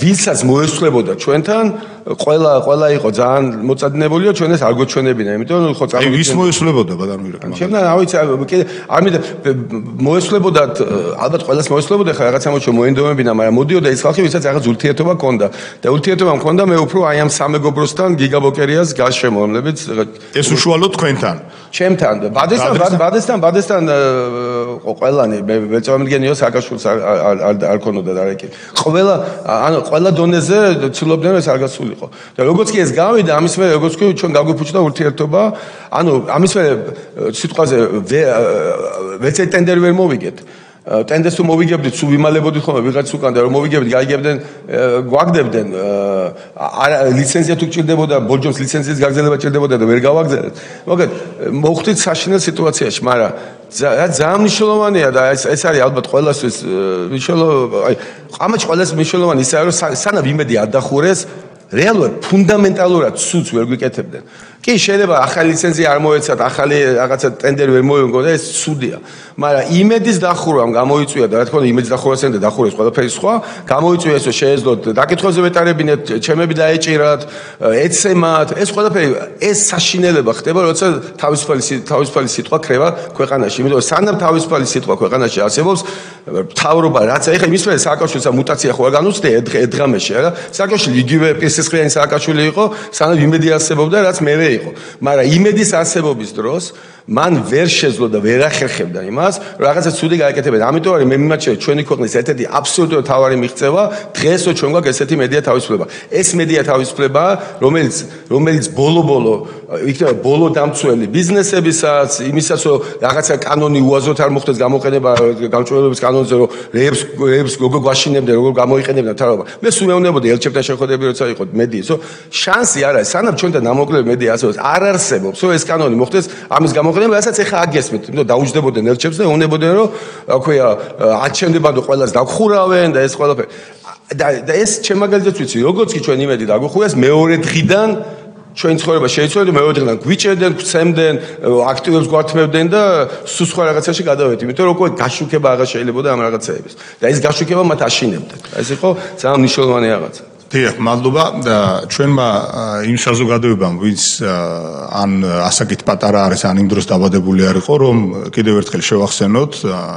ვინცაც მოესწრებოდა ჩვენთან ყველა იყო ძალიან მოწადინებულიო ჩვენ ეს არ გვეჩვენებინა იმიტომ რომ ხო აი ვის მოესწრებოდა ბატონო ირაკა ჩემთან რა ვიცი არ მინდა მოესწრებოდათ ალბათ ყველას მოესწრებოდა ხა რაღაცა მოჩვენ მოენდომებინა მაგრამ მოდიოდა ის ხალხი ვისაც რაღაც ურთიერთობა ჰქონდა და ურთიერთობა მქონდა მე უფრო აი ამ სამეგობროსთან გიგა ბოკერიას გარშემო რომლებიც ეს უშუალოდ თქვენთან ჩემთან ბადესთან ყველანი მე წამომდგენიო სააკაშვილს არ ქონოდა და რა იქ ყველა დონეზე ცდილობდნენ ეს არ გასულიყო და როგორც კი ეს გავიდა ამის მერე როგორც კი ჩვენ გაგვიფუჭდა ურთიერთობა ანუ ამის მერე სიტყვაზე ვეც ტენდერი ვერ მოვიგეთ ტენდერს თუ მოვიგებდით სულ ვიმალებოდით ხოლმე ვიღაც უკან და რომ მოვიგებდით გაიგებდნენ გვაგდებდნენ ლიცენზია თუ გჭირდებოდა ბოლჯომს ლიცენზიის გაგზავნება ჭირდებოდა და ვერ გავაგზავნეთ მოგეთ მოხდით საშინელ სიტუაციაში მაგრამ ძალიან მნიშვნელოვანია და ეს არის ალბათ ყველასთვის მნიშვნელოვანი ამაში ყველას მნიშვნელოვანი ისაა რომ სანამ იმედი არ დახურეს რეალურად ფუნდამენტალურად სულს ვერ გვიკეთებდნენ კი შეიძლება ახალი ლიცენზია არ მოეცათ, ახალი რაღაცა ტენდერი ვერ მოიგო და ეს ცუდია. მაგრამ იმედის დახურვამ გამოიწვია და რა თქმა უნდა იმედის დახურვასთან და დახურვის ყველაფერი სხვა, გამოიწვია ეს რომ შეეძლოთ დაკითხვებზე ვეტარებინეთ, ჩემები დაეჭირათ, ეცემათ, ეს ყველაფერი ეს საშინელება ხდება, როცა თავისუფალი სიტყვა ქრება ქვეყანაში. იმიტომ რომ სანამ თავისუფალი სიტყვა ქვეყანაში არსებობს, მთავრობა რაც ეხლა იმის მერე სააკაშვილის მუტაცია ხო არ განუცდია დღამეში, არა? სააკაშვილი იგივე პესესხიანი სააკაშვილი იყო, სანამ იმედი არსებობდა, რაც მერე იყო. მაგრამ იმედის არსებობის დროს მან ვერ შეძლო და ვერ ახერხებდა იმას, რომ რაღაცა ცუდი გააკეთებინა. ამიტომ არის მე მიმაჩნია ჩვენი ქვეყნის ერთ-ერთი აბსოლუტურად მთავარი მიღწევა დღეს რო ჩვენ გვაქვს ესეთი მედია თავისუფლება. ეს მედია თავისუფლება, რომელიც ბოლო-ბოლო იქნება ბოლო დამცველი ბიზნესებისაც, იმისაც რომ რაღაცა კანონი უაზროდ არ მოხდეს გამოყენება გამჭვირვალობის კანონზე, რომ რეებს როგორ გვაშინებდნენ, როგორ გამოიყენებდნენ თავობა. მე სულ მეუბნებოდი ელჩებთან შეხვედრები როცა იყო მედიის, რომ შანსი არ არის, სანამ ჩვენთან დამოკლებული მედია არსებობს, არ არსებობს, რომ ეს კანონი მოხდეს ამის გამოყენება, რასაც ეხა აგესმით, იმიტომ დაუჯდებოდნენ ელჩებს და უნებოდნენ, რომ რა ქვია, აჩენდებადო ყველას დაგხურავენ და ეს ყველაფერი. და ეს ჩემ მაგალითად ვიცი, როგორც კი ჩვენ იმედი დაგუხურეს, მეორე დღიდან ჩვენი ცხოვრება შეიცვალა და მეორე დღიდან გვიჭერდნენ, გვცემდნენ, აქტივებს გვართმევდნენ და სულ სხვა რაღაცაში გადავედი. იმიტომ რომ გაშუქება აღარ შეიძლებოდა ამ რაღაცეების. და ეს გაშუქება მათ აშინებდა. ეს იყო ძალიან მნიშვნელოვანი რაღაცა. დიახ, მადლობა და ჩვენმა იმ საზოგადოებამ, ვინც ან ასაკით პატარა არის, ან იმ დროს დაბადებული არ იყო, რომ კიდევ ერთხელ შევახსენოთ,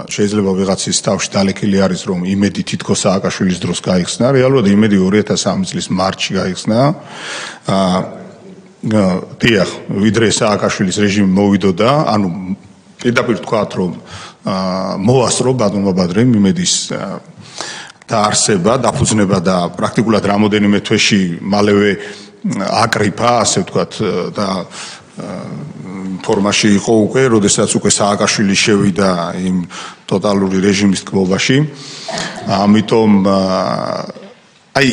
შეიძლება ვიღაცის თავში დალექილი არის, რომ იმედი თითქოს სააკაშვილის დროს გაიხსნა, რეალურად იმედი 2003 წლის მარტში გაიხსნა. დიახ, ვიდრე სააკაშვილის რეჟიმი მოვიდოდა, ანუ პირდაპირ თქვათ, რომ მოასწრო ბატონმა ბადრემ იმედის დაარსება, დაფუძნება და პრაქტიკულად რამოდენიმე თვეში მალევე აკრიფა, ასე ვთქვათ, და ფორმაში იყო უკვე, როდესაც უკვე სააკაშვილი შევიდა იმ ტოტალური რეჟიმის თქმობაში. ამიტომ აი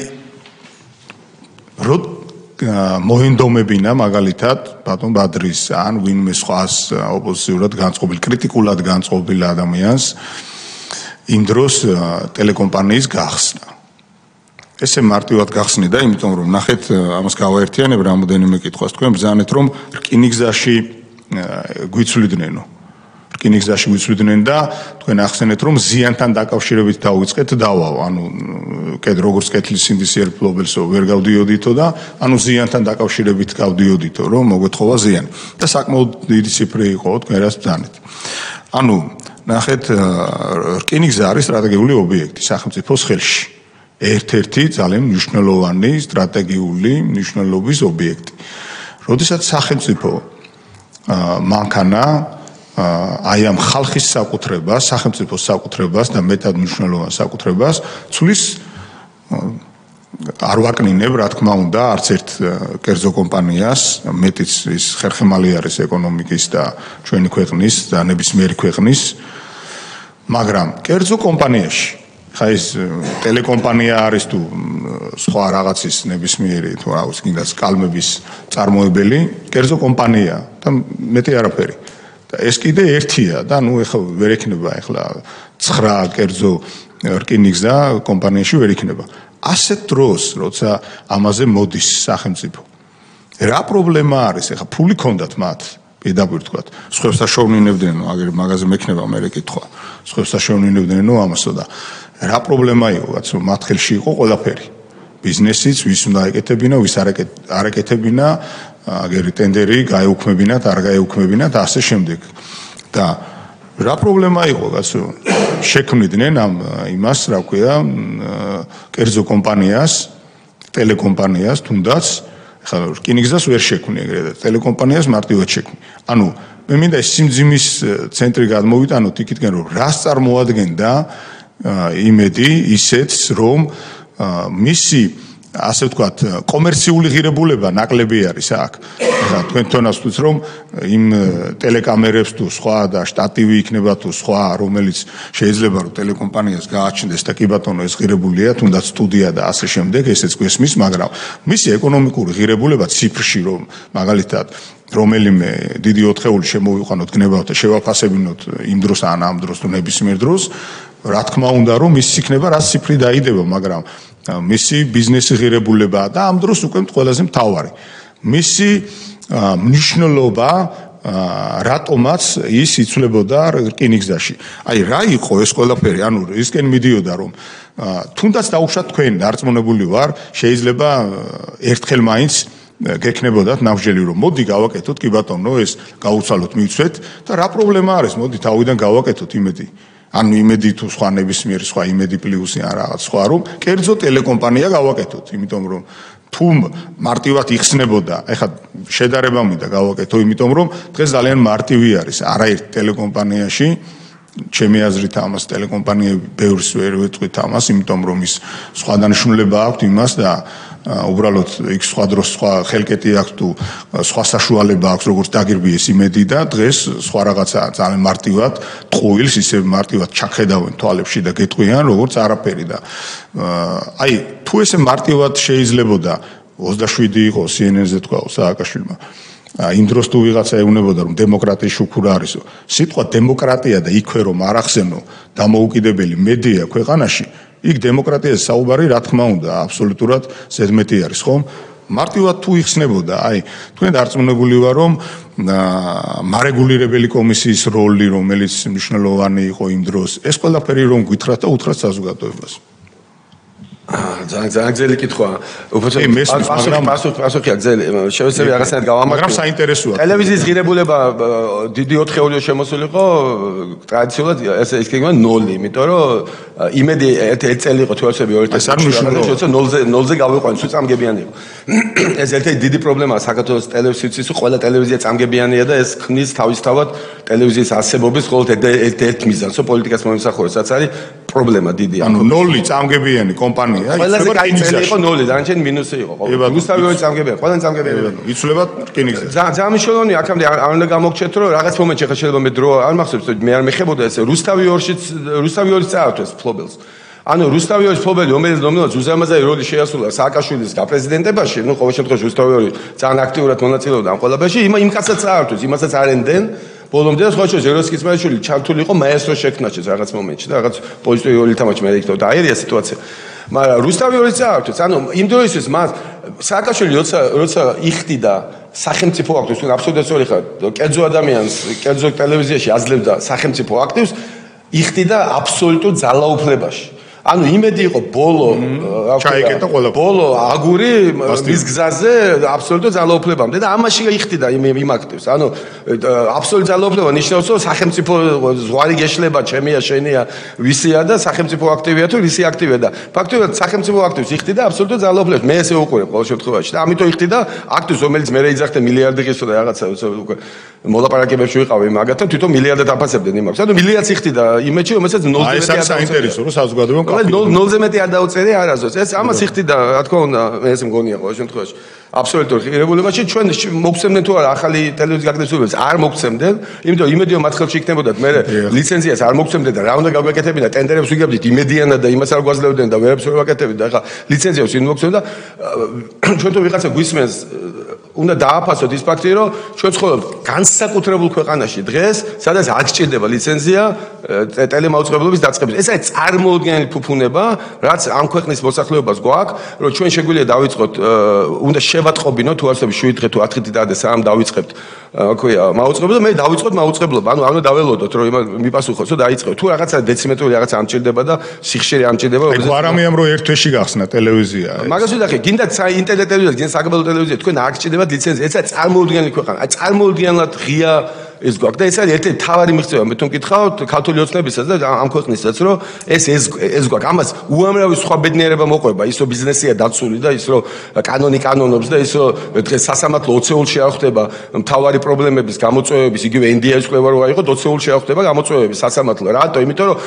მოენდომებინა მაგალითად ბატონ ბადრის ან ვინმე სხვას ოპოზიციურად განწყობილ, კრიტიკულად განწყობილ ადამიანს იმ დროს ტელეკომპანიის გახსნა. ესე მარტივად გახსნიდა, იმიტომ რომ ნახეთ, ამას გავაერთიანებ რამოდენიმე კითხვას თქვენ ბრძანეთ, რომ რკინიგზაში გვიცვლიდნენ. რკინიგზაში გვიცვლიდნენ და თქვენ ახსენეთ, რომ ზიანთან დაკავშირებით დავიწყეთ დავაო, ანუ როგორც კეთილის სინდისიერ ფლობელსო ვერ გავდიოდითო და ანუ ზიანთან დაკავშირებით გავდიოდითო, რომ მოგვეთხოვა ზიანი. და საკმაოდ დიდი ციფრი იყო, თქვენ რას ბრძანეთ. ანუ ნახეთ, რკინიგზა არის სტრატეგიული ობიექტი სახელმწიფოს ხელში. ერთ-ერთი ძალიან მნიშვნელოვანი სტრატეგიული მნიშვნელობის ობიექტი. როდესაც სახელმწიფო მანქანა აი ამ ხალხის საკუთრებას, სახელმწიფოს საკუთრებას და მეტად მნიშვნელოვან საკუთრებას ცulis არ ვაკნინებ, რა თქმა უნდა, არც ერთ კერძო კომპანიას, მეტიც ის ხერხემალი არის ეკონომიკის და ჩვენი ქვეყნის და ნებისმიერი ქვეყნის, მაგრამ კერძო კომპანიაში, ხა ეს ტელეკომპანია არის თუ სხვა რაღაცის ნებისმიერი თუ რა ვიცი, კიდაც კალმების წარმოებელი, კერძო კომპანია და მეტი არაფერი. და ეს კიდე ერთია და ნუ ეხლა ვერ ექნება ეხლა 9 კერძო რკინიგზა კომპანიაში ვერ იქნება. ასეთ დროს, როცა ამაზე მოდის სახელმწიფო. რა პრობლემა არის? ეხლა ფული ქონდათ მათ, პირდაპირ თქვათ. სხვებს აშოვნინებდნენ, აგერ მაგაზე მექნება მე კითხვა. სხვებს აშოვნინებდნენ ამასო და რა პრობლემა იყო, რაც რომ მათ ხელში იყო ყველაფერი. ბიზნესიც, ვის უნდა ეკეთებინა, ვის არ ეკეთებინა, აგერი ტენდერი გაეუქმებინათ, არ გაეუქმებინათ და ასე შემდეგ. და რა პრობლემა იყო, რაც შექმნიდნენ ამ იმას, რა ქვია, კერძო კომპანიას, ტელეკომპანიას, თუნდაც, ხა რკინიგზას ვერ შექმნი ეგრე და ტელეკომპანიას მარტივად შექმნი. ანუ მე მინდა ეს სიმძიმის ცენტრი გადმოვიტანოთ იქითკენ, რომ რას წარმოადგენდა იმედი ისეთს, რომ მისი ასე ვთქვათ, კომერციული ღირებულება ნაკლები არის აქ. ხა თქვენ თვითონაც ვთქვით, რომ იმ ტელეკამერებს თუ სხვა და შტატივი იქნება თუ სხვა, რომელიც შეიძლება რომ ტელეკომპანიას გააჩნდეს და კი ბატონო ეს ღირებულია, თუნდაც სტუდია და ასე შემდეგ, ესეც გვესმის, მაგრამ მისი ეკონომიკური ღირებულება ციფრში რომ მაგალითად რომელიმე დიდი ოთხეული შემოვიყვანოთ გნებავთ და შევაფასებინოთ იმ დროს ან ამ დროს თუ ნებისმიერ დროს, რა თქმა უნდა რომ ის იქნება რა ციფრი დაიდება, მაგრამ მისი ბიზნესი ღირებულება და ამ დროს უკვე ყველაზე მთავარი. მისი მნიშვნელობა რატომაც ის იცვლებოდა რკინიგზაში. აი რა იყო ეს ყველაფერი, ანუ ისკენ მიდიოდა რომ თუნდაც დაუშვათ თქვენ დარწმუნებული ვარ, შეიძლება ერთხელ მაინც გექნებოდათ ნაბიჯელი რომ მოდი გავაკეთოთ კი ბატონო ეს გაუცალოთ მივცვეთ და რა პრობლემა არის მოდი თავიდან გავაკეთოთ იმედი ანუ იმედი თუ სხვა ნებისმიერ სხვა იმედი პლუსი ან რაღაც სხვა რომ კერძო ტელეკომპანია გავაკეთოთ იმიტომ რომ თუ მარტივად იხსნებოდა ეხლა შედარება მინდა გავაკეთო იმიტომ რომ დღეს ძალიან მარტივი არის არაერთ ტელეკომპანიაში ჩემი აზრით ამას ტელეკომპანიები ბევრს ვერ ვეთქვით ამას იმიტომ რომ ის სხვა დანიშნულება აქვს იმას და უბრალოდ იქ სხვა დროს სხვა ხელკეტი აქვს თუ სხვა საშუალება აქვს როგორც დაგირბიეს იმედი და დღეს სხვა რაღაცა ძალიან მარტივად ტყუილს ისე მარტივად ჩახედავენ თვალებში და გეტყვიან როგორც არაფერი და აი თუ ესე მარტივად შეიძლებოდა 27 იყო CNN-ზე თქვა სააკაშვილმა იმ დროს თუ ვიღაცა ეუბნებოდა რომ დემოკრატიის შუქურა არისო სიტყვა დემოკრატია და იქვე რომ არ ახსენო დამოუკიდებელი მედია ქვეყანაში იქ დემოკრატიაზე საუბარი რა თქმა უნდა აბსოლუტურად ზედმეტი არის ხომ მარტივად თუ იხსნებოდა აი თქვენ დარწმუნებული ვარ რომ მარეგულირებელი კომისიის როლი რომელიც მნიშვნელოვანი იყო იმ დროს ეს ყველაფერი რომ გითხრათ და უთხრათ საზოგადოებას ძალიან ძელი კითხვა. პასუხი აგზელი. შევეცდები რაღაცნაირად გავამართლო. მაგრამ საინტერესოა. ტელევიზიის ღირებულება დიდი 4 ეულიო შემოსულიყო ტრადიციულად ესე ისქება 0, იმიტომ რომ იმედი ერთ წელი იყო თუ ასები 2 0-ზე გავიყვანს, თუ წამგებიანი იყო. ეს ერთ-ერთი დიდი პრობლემაა საქართველოს ტელევიზიის, ყველა ტელევიზია წამგებიანია და ეს ქმნის თავისთავად ტელევიზიის არსებობის მხოლოდ ერთ მიზანს, პოლიტიკას მომსახურებს, რაც არის პრობლემა დიდი. ანუ 0 წამგებიანი კომპანია ყველაზე კაი წელი იყო 0, დანარჩენი მინუსი იყო. რუსთავი ორი წამგებიანი, ყველანი წამგებიანი. იცვლება რკინიგზა. ძალიან მნიშვნელოვანია, აქამდე არ უნდა გამოგჩეთ, რომ რაღაც მომენტში ხა შეიძლება მე დრო არ მახსოვს, მე არ მეხებოდა ესე რუსთავი ორიც წაართვეს ფლობელს. ანუ რუსთავი ორის ფლობელი, რომელიც უზარმაზარი როლი შეასრულა სააკაშვილის გაპრეზიდენტებაში, ну, ყოველ შემთხვევაში რუსთავი ორი ძალიან აქტიურად მონაწილეობდა ამ ყველაფერში, იმ კაცსაც წაართვეს, იმასაც არ ენდენ. ბოლომდე სხვა შორის ეროსკის მაიშვილი ჩართული იყო მაესტრო შექმნაში რაღაც მომენტში და რაღაც პოზიტიური როლი თამაში მე იქნებოდა და აერია სიტუაცია. მაგრამ რუსთავი ორი წაართვეს, ანუ იმ დროისთვის მას სააკაშვილი როცა იხდიდა სახელმწიფო აქტივს, თუ აბსოლუტურად სწორი ხარ, კერძო ადამიანს, კერძო ტელევიზიაში აძლევდა სახელმწიფო აქტივს, იხდიდა აბსოლუტურ ძალაუფლებაში. ანუ იმედი იყო ბოლო ჩაიკეტა ყველა ბოლო აგური მის გზაზე აბსოლუტურ ძალაუფლებამდე და ამაში იხდიდა იმ აქტივს ანუ აბსოლუტურ ძალაუფლება ნიშნავს რომ სახელმწიფო ზღვარი გეშლება ჩემია შენია ვისია და სახელმწიფო აქტივია თუ ვისი აქტივია და ფაქტობრივად სახელმწიფო აქტივს იხდიდა აბსოლუტურ ძალაუფლებას მე ესე უყურებ ყოველ შემთხვევაში და ამიტომ იხდიდა აქტივს რომელიც მე იძახდა მილიარდი ღირსო და რაღაცა უკვე მოლაპარაკებებში ვიყავი მაგათთან თვითონ მილიარდად აფასებდნენ იმ აქტს ანუ მილიარდს იხდიდა იმეჩი რომელსაც 0-ზე მეტი არის საინტერესო რომ საზოგადოებამ 0-ზე მეტი არ დაუწერე არასდროს. ეს ამას იხდიდა, რა თქმა უნდა, ეს მგონია ყოველ შემთხვევაში. აბსოლუტურ ღირებულებაში ჩვენ მოგცემდნენ თუ არა ახალი ტელევიზიის გაკეთებებს არ მოგცემდნენ, იმიტომ იმედია მათ ხელში იქნებოდათ მე ლიცენზიას არ მოგცემდნენ და რა უნდა გავაკეთებინა ტენდერებს ვიგებდით იმედიანად და იმას არ გვაძლევდნენ და ვერაფერს ვერ ვაკეთებდით და ახლა ლიცენზიას ვინ მოგცემდა ჩვენ თუ ვიღაცა გვისმენს უნდა დააფასოთ ის ფაქტი რომ ჩვენ ცხოვრობთ განსაკუთრებულ ქვეყანაში დღეს სადაც არ გჭირდება ლიცენზია ტელემაუწყებლობის დაწყებისთვის ეს არის წარმოუდგენელი ფუფუნება რაც ამ ქვეყნის მოსახლეობას გვაქვს რომ ჩვენ შეგვიძლია დავიწყოთ უნდა შევატყობინოთ თუ არსები 7 დღე თუ 10 დღე და სამ დავიწყებთ ქვია მაუწყებლობა მე დავიწყოთ მაუწყებლობა ანუ არ უნდა დაველოდოთ რომ მიპასუხოთ რომ დაიწყოთ თუ რაღაცა დეციმეტრული რაღაცა ამჭირდება და სიხშირე ამჭირდება ეს გვარამიამ რომ ერთ თვეში გახსნა ტელევიზია მაგას ვიდახე გინდა ინტერნეტ ტელევიზია გინდა საკაბელო ტელევიზია თქვენ არ გჭირდებათ ლიცენზია ეს არის წარმოუდგენელი ქვეყანა აი წარმოუდგენლად ღია ეს გვაქვს და ეს არის ერთ-ერთი თავარი მიღწევა მე თუ მკითხავთ ქართული ოცნებისაც და ამ ქვეყნისაც რომ ეს გვაქვს ამას უამრავი სხვა ბედნიერება მოყვება ის რომ ბიზნესია დაცული და ის რომ კანონი კანონობს და ის რომ დღეს სასამართლო 20 წელში არ ხდება მთავარი პრობლემების გამოწვევების იგივე ინდიას კვლევა რო აიღო 20 წელში არ ხდება გამოწვევების სასამართლო რატო იმიტომ რომ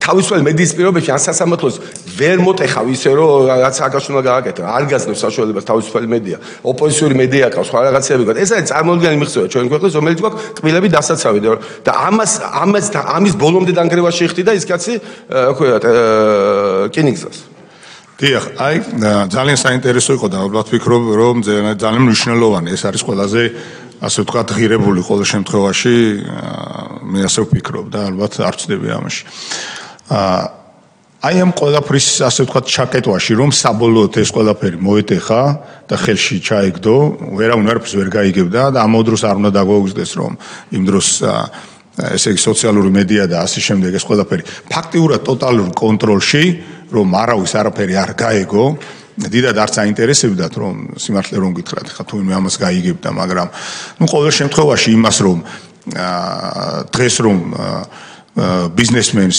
თავისუფალ მედიის პირობებში ან სასამართლოს ვერ მოტეხავ ისე რომ რაც აკაშუნა გააკეთა არ გაზნებს საშუალებას თავისუფალი მედია ოპოზიციური მედია ყავს სხვა რაღაცები გვაქვს ეს არის წარმოუდგენელი მიღწევა ჩვენ ქვეყნის რომელიც გვაქვს კბილები დასაცავი და ამის ბოლომდე დანგრევაში იხდიდა ის კაცი ქვია რკინიგზას დიახ აი ძალიან საინტერესო იყო და ალბათ ვფიქრობ რომ ძალიან მნიშვნელოვანი ეს არის ყველაზე ასე ვთქვათ ღირებული ყოველ შემთხვევაში მე ასე ვფიქრობ და ალბათ არ ვწდები ამაში აი ამ ყველაფრის ასე ვთქვათ ჩაკეტვაში რომ საბოლოოდ ეს ყველაფერი მოეთეხა და ხელში ჩაიგდო, ვერავინ არაფერს ვერ გაიგებდა და ამ დროს არ უნდა დაგვაუგზდეს რომ იმ დროს ესე იგი სოციალური მედია და ასე შემდეგ ეს ყველაფერი ფაქტიურად ტოტალურ კონტროლში რომ არავის არაფერი არ გაეგო დიდად არც აინტერესებდათ რომ სიმართლე რომ გითხრათ ხა თუ ვინმე ამას გაიგებდა მაგრამ ნუ ყოველ შემთხვევაში იმას რომ დღეს რომ ბიზნესმენს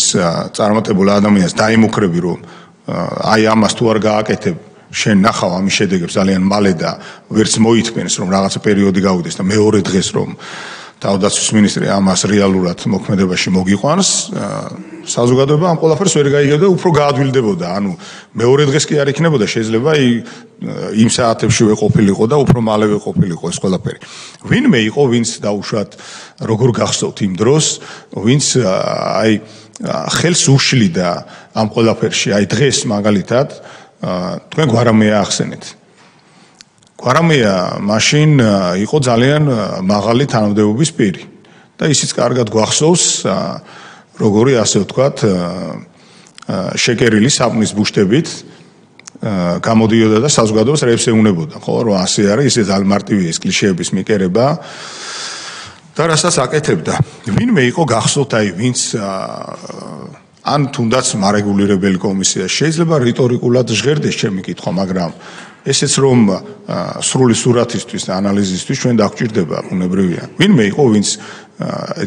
წარმატებულ ადამიანს დაიმუქრები რომ აი ამას თუ არ გააკეთებ შენ ნახავ ამის შედეგებს ძალიან მალე და ვერც მოითქმენს რომ რაღაცა პერიოდი გავიდეს და მეორე დღეს რომ თავდაცვის მინისტრი ამას რეალურად მოქმედებაში მოგიყვანს საზოგადოება ამ ყველაფერს ვერ გაიგებდა უფრო გაადვილდებოდა ანუ მეორე დღეს კი არ იქნებოდა შეიძლება იმ საათებშივე ყოფილიყო და უფრო მალევე ყოფილიყო ეს ყველაფერი ვინმე იყო ვინც დაუშვათ როგორ გახსოვთ იმ დროს ვინც აი ხელს უშლიდა ამ ყველაფერში აი დღეს მაგალითად თქვენ გვარამეა ახსენეთ გვარამეა მაშინ იყო ძალიან მაღალი თანამდებობის პირი და ისიც კარგად გვახსოვს როგორი ასე ვთქვათ შეკერილი საპნის ბუშტებით გამოდიოდა და საზოგადოებას რებს ეუნებოდა ხო რომ ასე არის ისე ძალიან მარტივი ეს კლიშეების მიკერება და რასაც აკეთებდა ვინმე იყო გახსოვთ აი ვინც ან თუნდაც მარეგულირებელი კომისია შეიძლება რიტორიკულად ჟღერდეს ჩემი კითხვა მაგრამ ესეც რომ სრული სურათისთვის და ანალიზისთვის ჩვენ დაგვჭირდება ბუნებრივია ვინმე იყო ვინც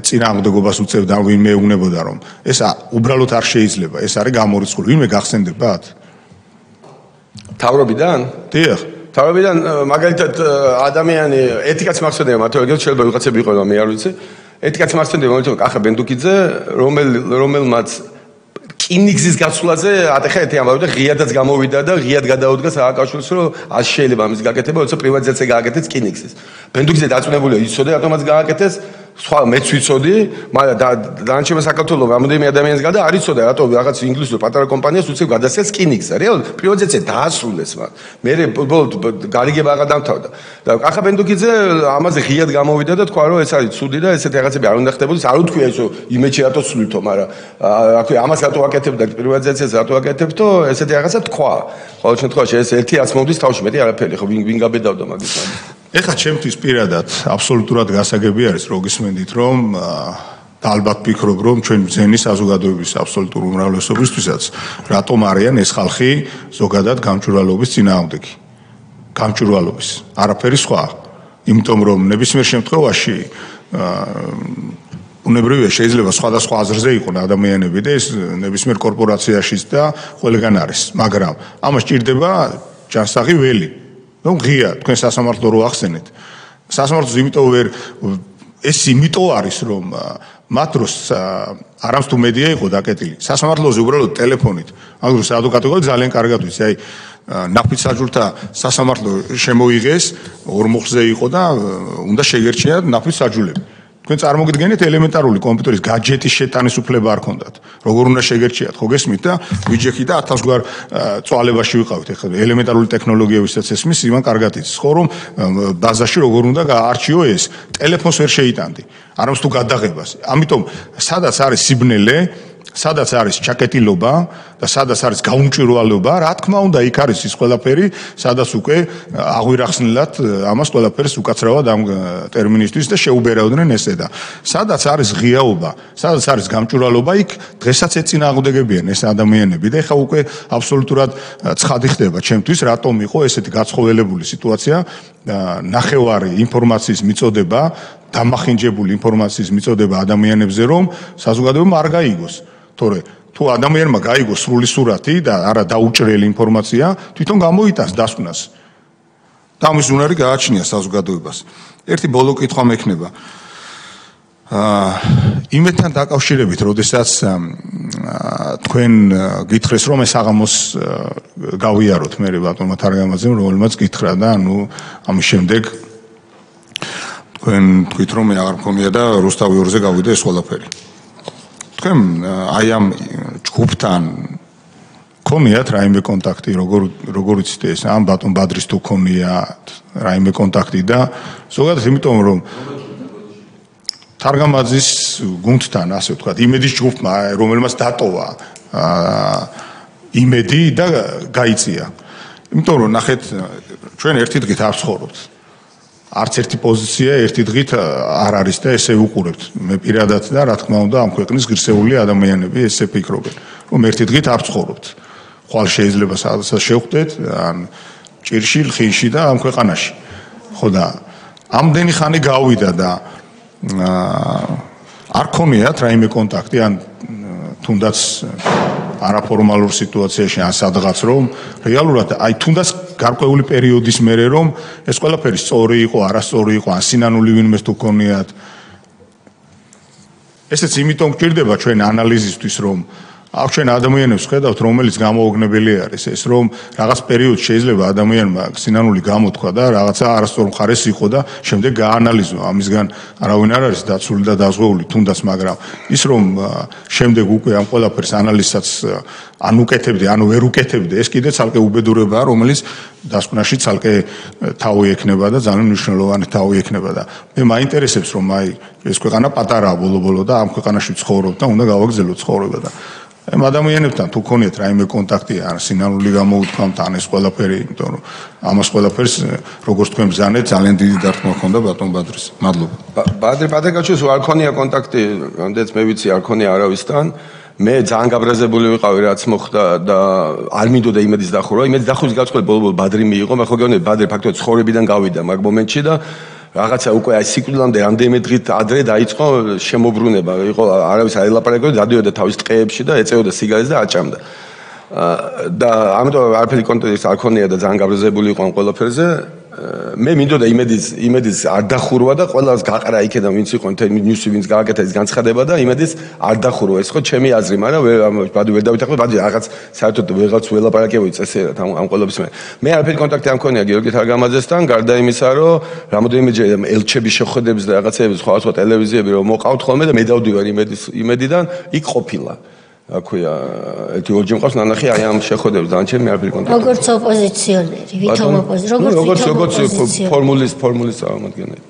წინააღმდეგობას უწევდა ვინმე ეუბნებოდა რომ ეს უბრალოდ არ შეიძლება ეს არის გამორიცხული ვინმე გახსენდებათ თავრობიდან დიახ თავრობიდან მაგალითად ადამიანი ეთიკაც მახსენდება მათ ეგრეთ შეიძლება ვიღაცები იყო და მე არ ვიცი ეთიკაც მახსენდება მომენტში კახა ბენდუკიძე რომელმაც კინიგზის გასვლაზე ატეხა ერთი ამბავი და ღიადაც გამოვიდა და ღიად გადაუდგა სააკაშვილს რომ არ შეიძლება ამის გაკეთება როცა პრივატიზაცია გააკეთეს კინიგზის ბენდუკიძე დაწუნებულია იცოდა რატომაც გააკეთეს სხვა მეც ვიცოდი მაგრამ დანარჩენ საქართველოს რამოდენიმე ადამიანს გადა არ იცოდა რატო რაღაც ინგლისურ პატარა კომპანიას უცებ გადასცეს კინიგზა რეალურად პრივატიზაცია დაასრულეს მე გარიგება აღარ დამთავრდა და კახა ბენდუკიძე ამაზე ღიად გამოვიდა და თქვა რომ ეს არის ცუდი და ესეთი რაღაცები არ უნდა ხდებოდეს არ უთქვია ისო იმეჩი რატო სულითო მაგრამ აქვე ამას რატო აკეთებდა პრივატიზაციას რატო აკეთებდო ესეთი რაღაცა თქვა ყოველ შემთხვევაში ეს ერთი რაც მომდის თავში მეტი არაფერი ხო ვინ გაბედავდა მაგის ეხლა ჩემთვის პირადად აბსოლუტურად გასაგები არის რო გისმენდით რომ და ალბათ ფიქრობ რომ ჩვენ ძენი საზოგადოების აბსოლუტურ უმრავლესობისთვისაც რატომ არიან ეს ხალხი ზოგადად გამჭვირვალობის წინააღმდეგი გამჭვირვალობის არაფერი სხვა იმიტომ რომ ნებისმიერ შემთხვევაში უნებრივია შეიძლება სხვადასხვა აზრზე იყვნენ ადამიანები და ეს ნებისმიერ კორპორაციაშიც და ყველგან არის მაგრამ ამას ჭირდება ჯანსაღი ველი რომ ღია თქვენ სასამართლო რო ახსენეთ სასამართლოს იმიტომ ვერ ეს იმიტომ არის რომ მათ დროს არამს თუ მედია იყო დაკეტილი სასამართლოზე უბრალოდ ტელეფონით ამ დროს ადვოკატი ძალიან კარგად ვიცი აი ნაფიცაჯულთა სასამართლო შემოიღეს ორმოხზე იყო და უნდა შეგერჩია ნაფიცაჯულები თქვენ წარმოგიდგენთ ელემენტარული კომპიუტერის გაჯეტის შეტანის უფლება არ ქონდათ როგორ უნდა შეგერჩიათ ხო გესმით და ვიჯექი და 1000 გვარ წვალებაში ვიყავით ეხლა ელემენტარული ტექნოლოგიებისაც ესმის იმან კარგად იცის ხო რომ ბაზაში როგორ უნდა გაარჩიო ეს ტელეფონს ვერ შეიტანდი არამს თუ გადაღებას ამიტომ სადაც არის სიბნელე სადაც არის ჩაკეტილობა და სადაც არის გაუმჭვირვალობა, რა თქმა უნდა, იქ არის ის ყველაფერი, სადაც უკვე აღვირახსნილად ამას ყველაფერს უკაცრავად ამ ტერმინისთვის და შეუბერავდნენ ესე და სადაც არის ღიაობა, სადაც არის გამჭვირვალობა, იქ დღესაც ეწინააღმდეგებიან ეს ადამიანები და ეხლა უკვე აბსოლუტურად ცხადი ხდება ჩემთვის, რატომ იყო ესეთი გაცხოველებული სიტუაცია, ნახევარი ინფორმაციის მიწოდება, დამახინჯებული ინფორმაციის მიწოდება ადამიანებზე, რომ საზოგადოებამ არ გაიგოს. თორე თუ ადამიანმა გაიგოს სრული სურათი და არა დაუჭრელი ინფორმაცია, თვითონ გამოიტანს დასკვნას. და ამის უნარი გააჩნია საზოგადოებას. ერთი ბოლო კითხვა მექნება. იმეთთან დაკავშირებით, როდესაც თქვენ გითხრეს, რომ ეს აღამოს გავიაროთ მე ბატონმა თარგამაძემ, რომელმაც გითხრა და ანუ ამის შემდეგ თქვენ თქვით, რომ მე აღარ მქონია და რუსთავიორზე გავიდა ეს ყველაფერი. თქვენ აი ამ ჯგუფთან ქონიათ რაიმე კონტაქტი, როგორ იცით ეს ამ ბატონ ბადრის თუ ქონიათ რაიმე კონტაქტი და ზოგადად იმიტომ რომ თარგამაძის გუნდთან ასე ვთქვათ, იმედის ჯგუფმა, რომელმაც დატოვა იმედი და გაიწია. იმიტომ რომ ნახეთ, ჩვენ ერთი დღით არ ვცხოვრობთ. არც ერთი პოზიცია ერთი დღით არ არის და ესე ვუყურებთ. მე პირადად და რა თქმა უნდა ამ ქვეყნის ღირსეული ადამიანები ესე ფიქრობენ, რომ ერთი დღით არ ვცხოვრობთ. ხვალ შეიძლება სადღაც შევხვდეთ, ან ჭირში, ლხინში და ამ ქვეყანაში. ხო და ამდენი ხანი გავიდა და არ ქონიათ რაიმე კონტაქტი ან თუნდაც არაფორმალურ სიტუაციაში ან სადღაც რომ რეალურად აი თუნდაც გარკვეული პერიოდის მერე რომ ეს ყველაფერი სწორი იყო, არასწორი იყო, ან სინანული ვინმეს თუ ქონიათ. ესეც იმიტომ გვჭირდება ჩვენ ანალიზისთვის რომ აქ ჩვენ ადამიანებს ხედავთ რომელიც გამოუგნებელი არის ეს რომ რაღაც პერიოდში შეიძლება ადამიანმა სინანული გამოთქვა და რაღაცა არასწორ მხარეს იყო და შემდეგ გაანალიზო ამისგან არავინ არ არის დაცული და დაზღვეული თუნდაც მაგრამ ის რომ შემდეგ უკვე ამ ყველაფერს ანალიზსაც ან უკეთებდი ან ვერ უკეთებდი ეს კიდე ცალკე უბედურებაა რომელიც დასკვნაში ცალკე თავი ექნება და ძალიან მნიშვნელოვანი თავი ექნება და მე მაინტერესებს რომ აი ეს ქვეყანა პატარაა ბოლო-ბოლო და ამ ქვეყანაში ვცხოვრობ და უნდა გავაგრძელოთ ცხოვრება და ამ ადამიანებთან თუ ქონიათ რაიმე კონტაქტი ან სინანული გამოუთქვამთ ან ეს ყველაფერი იმიტომ რომ ამას ყველაფერს როგორც თქვენ ბრძანეთ ძალიან დიდი დარტყმა ჰქონდა ბატონ ბადრის მადლობა ბადრი კაცოს არ ქონია კონტაქტი რამდენიც მე ვიცი არ ქონია არავისთან მე ძალიან გაბრაზებული ვიყავი რაც მოხდა და არ მინდოდა იმედის დახურვა იმედის დახურვის გაწყობილ ბოლო ბადრი მიიღო მე ხო გეუბნები ბადრი ფაქტობრივად ცხოვრებიდან გავიდა მაგ მომენტში და რაღაცა უკვე აი სიკვდილამდე რამდენიმე დღით ადრე დაიწყო შემოbrunება იყო არავის არ ელაპარაკებდა დადიოდა თავის ტყეებში და ეწეოდა სიგარეტს და აჭამდა და ამიტომ არაფერი კონტექსტი არ ქონია და ძალიან გაბრაზებული იყო ამ ყველაფერზე მე მინდოდა იმედის არ დახურვა და ყველას გაყრა იქიდან ვინც იყო ნიუსი ვინც გააკეთა ის განცხადება და იმედის არ დახურვა ეს ხო ჩემი აზრი მაგრამ ბადი ვერ დავითახმე ბადი რაღაც საერთოდ ვეღაც ველაპარაკებოდი წესიერად ამ ყველაფრის მე არაფერი კონტაქტი არ მქონია გიორგი თარგამაძესთან გარდა იმისა რომ რამოდენიმეჯერ ელჩები შეხვედრებს და რაღაცეები სხვა ტელევიზიები რომ მოყავთ ხოლმე და მე დავდივარ იმედიდან იქ ყოფილა აქვია ერთი ორჯერ მყავს ნანახი აი ამ შეხვედრებს დანჩენ მე არაფერი კონტაქტი როგორც ოპოზიციონერი ვითომ ოპოზიციონერი როგორც ფორმულის წარმომადგენელი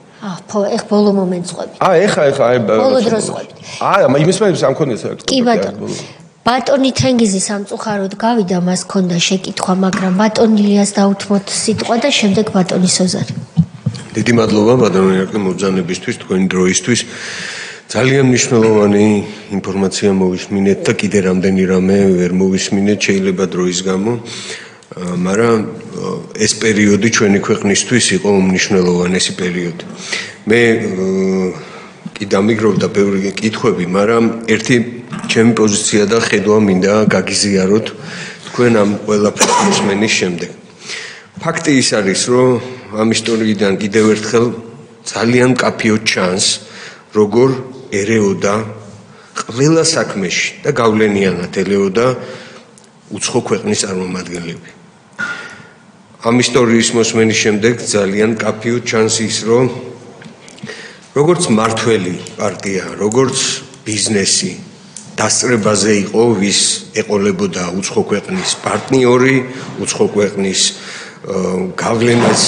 ეხ ბოლო მომენტს ყვებით ეხა აი ბოლო დროს ყვებით იმის მე ამ ქონია საერთოდ კი ბატონო ბატონი თენგიზი სამწუხაროდ გავიდა მას ქონდა შეკითხვა მაგრამ ბატონ ილიას დაუთმოთ სიტყვა და შემდეგ ბატონი სოზარი დიდი მადლობა ბატონო ირაკლი მობრძანებისთვის თქვენი დროისთვის ძალიან მნიშვნელოვანი ინფორმაცია მოვისმინეთ და კიდე რამდენი რამე ვერ მოვისმინეთ შეიძლება დროის გამო მაგრამ ეს პერიოდი ჩვენი ქვეყნისთვის იყო უმნიშვნელოვანესი პერიოდი მე კი დამიგროვდა ბევრი კითხვები მაგრამ ერთი ჩემი პოზიცია და ხედვა მინდა გაგიზიაროთ თქვენ ამ ყველაფერს მოსმენის შემდეგ ფაქტი ის არის რომ ამ ისტორიიდან კიდევ ერთხელ ძალიან მკაფიოდ ჩანს როგორ ერეოდა ყველა საქმეში და გავლენიანად ელეოდა უცხო ქვეყნის წარმომადგენლები. ამ ისტორიის მოსმენის შემდეგ ძალიან მკაფიოდ ჩანს ის, რომ როგორც მართველი პარტია, როგორც ბიზნესი დასწრებაზე იყო, ვის ეყოლებოდა უცხო ქვეყნის პარტნიორი, უცხო ქვეყნის გავლენას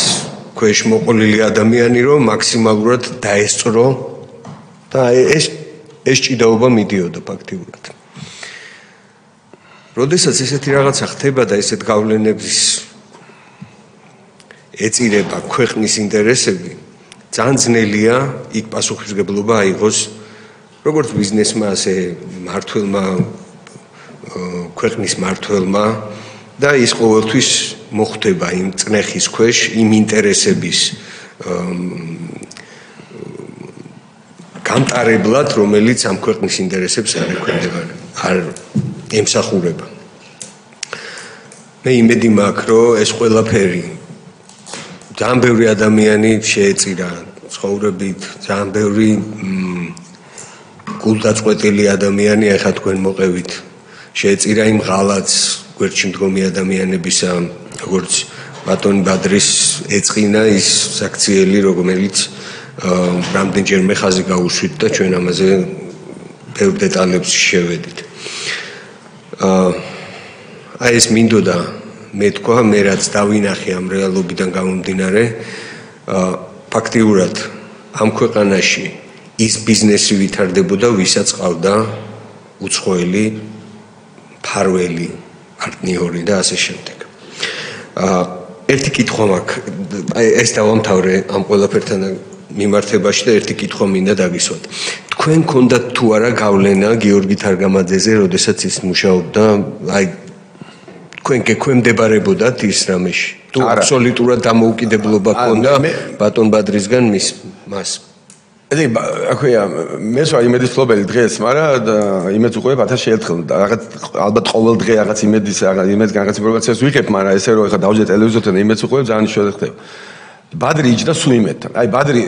ქვეშ მოყოლილი ადამიანი, რომ მაქსიმალურად დაესწრო და ეს ჭიდაობა მიდიოდა ფაქტიურად. როდესაც ესეთი რაღაცა ხდება და ესეთ გავლენების ეწირება ქვეყნის ინტერესები, ძალიან ძნელია იქ პასუხისმგებლობა აიღოს როგორც ბიზნესმა, ასე მმართველმა, ქვეყნის მმართველმა და ის ყოველთვის მოხვდება იმ წნეხის ქვეშ, იმ ინტერესების გამტარებლად, რომელიც ამ ქვეყნის ინტერესებს არ ექვემდებარა, არ ემსახურება. მე იმედი მაქვს, რომ ეს ყველაფერი ძალიან ბევრი ადამიანი შეეწირა ცხოვრებით, ძალიან ბევრი გულდაწყვეტილი ადამიანი ახლა თქვენ მოყევით შეეწირა იმ ღალატს გვერდში მდგომი ადამიანებისა, როგორც ბატონი ბადრის ეწყინა ის საქციელი, რომელიც რამდენჯერმე ხაზი გაუშვით და ჩვენ ამაზე ბევრ დეტალებში შევედით. აი ეს მინდოდა მეთქვა, მე რაც დავინახე ამ რეალობიდან გამომდინარე, ფაქტიურად ამ ქვეყანაში ის ბიზნესი ვითარდებოდა, ვისაც ყავდა უცხოელი, ფარველი პარტნიორი და ასე შემდეგ. ერთი კითხვა მაქვს, ეს დავამთავრე ამ ყველაფერთან მიმართებაში და ერთი კითხვა მინდა დაგისვათ. თქვენ გქონდათ თუ არა გავლენა გიორგი თარგამაძეზე, როდესაც ის მუშაობდა, აი თქვენ გექვემდებარებოდათ ის რამეში? თუ აბსოლუტურად დამოუკიდებლობა ჰქონდა ბატონ ბადრისგან მას? ესე აქვეა მე სხვა იმედის ფლობელი დღეს, მაგრამ იმედს უყურებ 1000 შეერთხელ და რაღაც ალბათ ყოველ დღე რაღაც იმედის რაღაც ინფორმაციას ვიღებ, მაგრამ ესე რომ ეხლა დავждე ტელევიზორთან იმედს უყურებ ძალიან შეიძლება ხდება. ბადრი იჯდა სულ იმედთან. აი ბადრი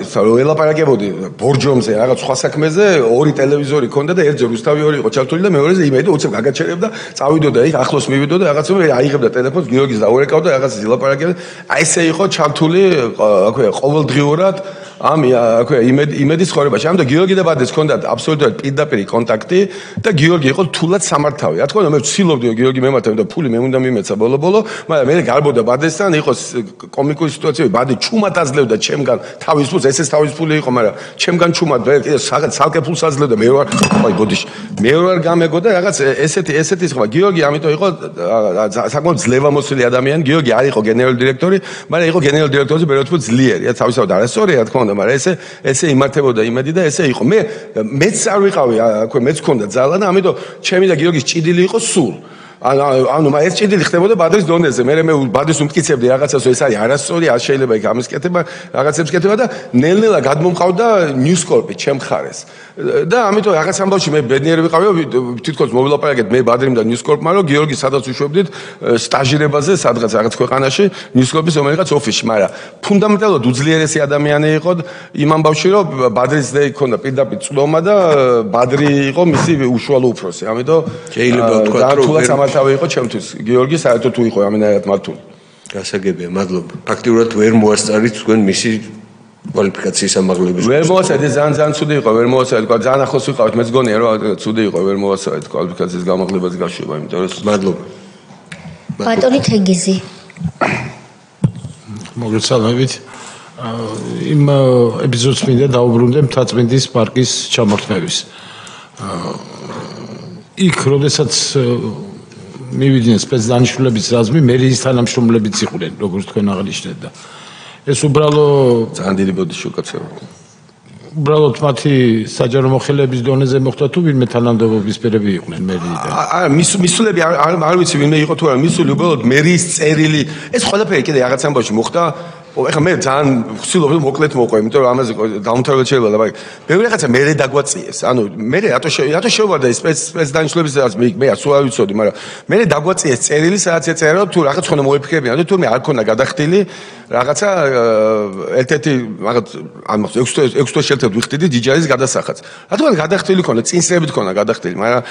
ელაპარაკებოდი ბორჯომზე რაღაც სხვა საქმეზე, ორი ტელევიზორი ქონდა და ერთზე რუსთავი ორი იყო ჩართული და მეორეზე იმედი უცებ გაგაჩერებდა, წავიდოდა იქ ახლოს მივიდოდა რაღაცა აიღებდა ტელეფონს, გიორგის დაურეკავდა რაღაცა ილაპარაკებდა. აი ესე იყო ჩართული აქვე ყოველდღიურად აქვე იმედის ხორებაში. ამიტომ გიორგი და ბადრის ქონდათ აბსოლუტურად პირდაპირი კონტაქტი და გიორგი იყო თულად სამართავი. რა თქმა უნდა მე ვცდილობდი გიორგი მემართავი და ფული მე უნდა მიმეცა ბოლო-ბოლო, მაგრამ მე გარბოდა ბადრისთან, იყოს კომიკური სიტუაცია, ბადრი ჩუმად აძლევდა ჩემგან თავის ფულს, ესეც თავის ფული იყო, მაგრამ ჩემგან ჩუმად კიდე სალკე ფულს აძლევდა, მე ვარ, აი ბოდიში. მე ვარ გამეგო და რაღაც ესეთი ხმა. გიორგი ამიტომ იყო საკმაოდ ძლევამოსილი ადამიანი. გიორგი არ იყო გენერალური დირექტორი, მაგრამ იყო გენერალური დირექტორის ბეროთფულ ძლიერი. თავისთავად არასწორია, რა თქმა უნდა, მაგრამ ესე იმართებოდა იმედი და ესე იყო. მეც არ ვიყავი, აქვე მეც ქონდა ძალა და ამიტომ ჩემი და გიორგის ჭიდილი იყო სულ. ანუ ეს ჭიდილი ხდებოდა ბადრის დონეზე. მე ბადრის უმტკიცებდი რაღაცას, ეს არის არასწორი, არ შეიძლება იქ ამის კეთება, რაღაცებს კეთება და ნელ-ნელა გადმომყავდა ნიუსკორპი ჩემ ხარეს. და ამიტომ რაღაც ამბავში მე ბედნიერი ვიყავი, თითქოს მოვილაპარაკეთ მე ბადრიმ და ნიუსკორპმა, რომ გიორგი სადაც უშვებდით სტაჟირებაზე სადღაც რაღაც ქვეყანაში, ნიუსკორპის რომელიღაც ოფისში, მაგრამ ფუნდამენტალურად უძლიერესი ადამიანი იყო იმ ამბავში, რომ ბადრისზე იქონდა პირდაპირ წვდომა და ბადრი იყო მისი უშუალო უფროსი. ამიტომ შეიძლება ვთქვა, რომ თავი იყო ჩემთვის გიორგი საერთოდ თუ იყო ამენაირად მართული. გასაგებია, მადლობა. ფაქტიურად ვერ მოასწარით თქვენ მისი კვალიფიკაციის ამაღლების. ვერ მოასწარეთ, ძალიან ცუდი იყო, ვერ მოასწარეთ, ძალიან ახლოს ვიყავით, მეც გონია რომ ცუდი იყო, ვერ მოასწარეთ კვალიფიკაციის გამაღლებას გაშვება, იმიტომ რომ მადლობა. ბატონი თენგიზი. მოგესალმებით. იმ ეპიზოდს მინდა დაუბრუნდე მთაწმინდის პარკის ჩამორთმევის. იქ როდესაც მივიდნენ სპეცდანიშნულების რაზმი, მერიის თანამშრომლებიც იყვნენ, როგორც თქვენ აღნიშნეთ და ეს უბრალო ძალიან დიდი ბოდიში უკაცრავა. უბრალოდ მათი საჯარო მოხელეების დონეზე მოხდა თუ ვინმე თანამდებობის პირები იყვნენ მერიიდან? არა, მისულები არ ვიცი ვინმე იყო თუ არა, მისული უბრალოდ მერიის წერილი, ეს ყველაფერი კიდე რაღაც ამბავში მოხდა. ეხლა მე ძალიან ვცდილობ რომ მოკლედ მოყვე, იმიტომ რომ ამაზე დაუმთავრებლად შეიძლება, მაგრამ ბევრი რაღაცა მერე დაგვაწიეს. ანუ მერე რატო შევარდა ის სპეცდანიშნულების მე სულ არ ვიცოდი, მაგრამ მერე დაგვაწიეს წერილი, სადაც ეწერა რომ თუ რაღაც ხონდა მოიფიქრებიან, თუ თურმე არ ქონდა გადახდილი რაღაცა ერთ-ერთი რაღაც არ მახსოვს 6 თვეს შევხედავ ვიხდიდი ჯიჯარის გადასახადს. რა თქმა უნდა გადახდილი ქონდა, წინსრებით ქონდა გადახდილი, მაგრამ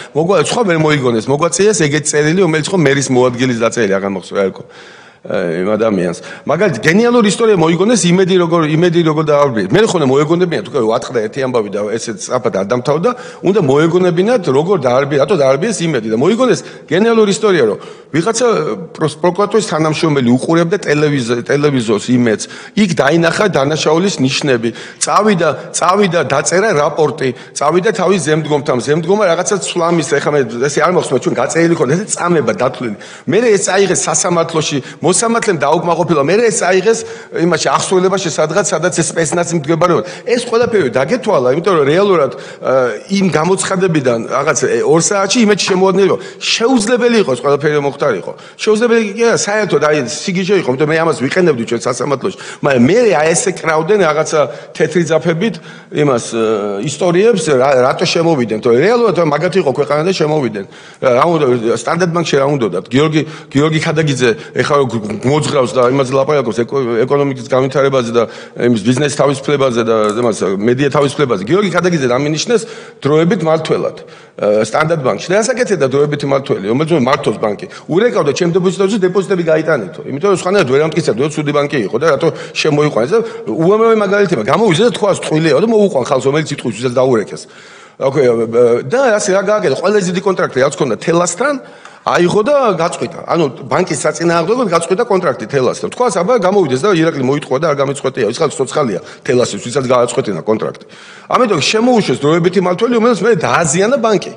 სხვა ვერ მოიგონეს, მოგვაწიეს ეგეთი წერილი, რომელიც ხო მერის მოადგილის დაწერილი, აღარ მახსოვს რა იყო. იმ ადამიანს. მაგალითად, გენიალური ისტორია მოიგონეს იმედი როგორ დაარბიეთ. მე ხომ მოეგონებინათ თქვენ ვატყდა ერთი ამბავი და ესეც სწრაფად არ დამთავრდა, უნდა მოეგონებინათ როგორ დაარბიეთ, რატო დაარბიეს იმედი და მოიგონეს გენიალური ისტორია, რომ ვიღაცა პროკურატურის თანამშრომელი უყურებდა ტელევიზორს იმედს, იქ დაინახა დანაშაულის ნიშნები. წავიდა დაწერა რაპორტი, წავიდა თავის ზემდგომთან, ზემდგომა რაღაცა ცვლამის, ეხლა მე ესე არ მახსოვს ჩვენ გაწერილი ქონდა, ესე წამება დათვლილი. მე ეს აიღეს სასამართლოში მოსამართლემ დაუკმაყოფილა, მე ეს აიღეს იმაში აღსრულებაში სადაც ეს სპეცნაზი მდგებარებოდა. ეს ყველაფერი დაგეთვალა, იმიტომ რომ რეალურად იმ გამოცხადებიდან რაღაც 2 საათში იმედში შემოადნელი იყო. შეუძლებელი იყო ეს ყველაფერი მოხდარიყო. შეუძლებელი კი არა, საერთოდ აი სიგიჟე იყო, იმიტომ მე ამას ვიყენებდი ჩვენ სასამართლოში. მაგრამ მე აი ესე კრავდნენ რაღაცა თეთრი ძაფებით იმას ისტორიებს, რატო შემოვიდნენ, თორე რეალურად მაგათი იყო ქვეყანა და შემოვიდნენ. რა უნდა სტანდარტ ბანკში რა უნდათ? გიორგი ხადაგიძე ეხლა მოძღრავს და იმაზე ლაპარაკობს ეკონომიკის განვითარებაზე და იმის ბიზნესის თავისუფლებაზე და იმას მედია თავისუფლებაზე. გიორგი ხადაგიძე დამინიშნეს დროებით მმართველად სტანდარტ ბანკში. და ასაკეთე და დროებით მმართველი, რომელიც მართოს ბანკი. ურეკავდა ჩემ დეპოზიტებზე დეპოზიტები გაიტანეთო. იმიტომ რომ სხვანაირად ვერ ამტკიცებდი, რომ ცუდი ბანკი იყო და რატო შემოიყვანეს და უამრავი მაგალითია. გამოვიზრდა და თქვას ტყუილია და მოუყვან ხალხს, რომელიც იტყვის ვისაც დაურეკეს. ოკეი, და ასე რა გააკეთა? ყველაზე დიდი კონტრაქტი რაც ჰქონდა თელასთან აიღო და გაწყვიტა. ანუ ბანკის საწინააღმდეგოდ გაწყვიტა კონტრაქტი თელასთან. თქვას აბა გამოვიდეს და ირაკლი მოიტყვა და არ გამიწყვეტია. ის ხალხი ცოცხალია თელასის, ვისაც გააწყვეტინა კონტრაქტი. ამიტომ შემოუშვეს დროებითი მმართველი, რომელიც მე დააზიანა ბანკი.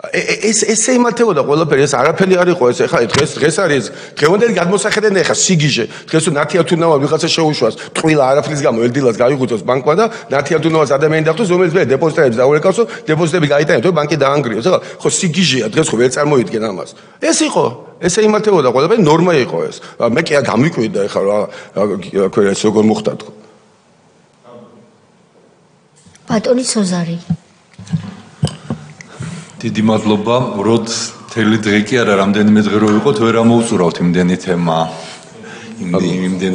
ესე იმართებოდა ყველაფერი, ეს არაფერი არ იყო ეს. ეხლა დღეს არის დღევანდელი გადმოსახედენი, ეხლა სიგიჟე. დღეს ნათია თუნავა ვიღაცა შეუშვას, ტყვილა არაფრის გამო ელდილას გაიღუწოს ბანკმა და ნათია თუნავას ადამიანი დახტოს, რომელიც მე დეპოზიტებს დაურეკავსო, დეპოზიტები გაიტანეთო, ბანკი დაანგრიოს. ეხლა ხო სიგიჟეა, დღეს ხო ვერ წარმოიდგენ ამას. ეს იყო, ესე იმართებოდა ყველაფერი, ნორმა იყო ეს. მე კი გამიკვირდა ეხლა რა ქვია ეს როგორ მოხდა თქო. ბატონი სოზარი. დიდი მადლობა, როდ მთელი დღე კი არა, რამდენიმე დღე რო ვიყოთ, ვერ ამოუწურავთ იმდენი თემა, იმდენ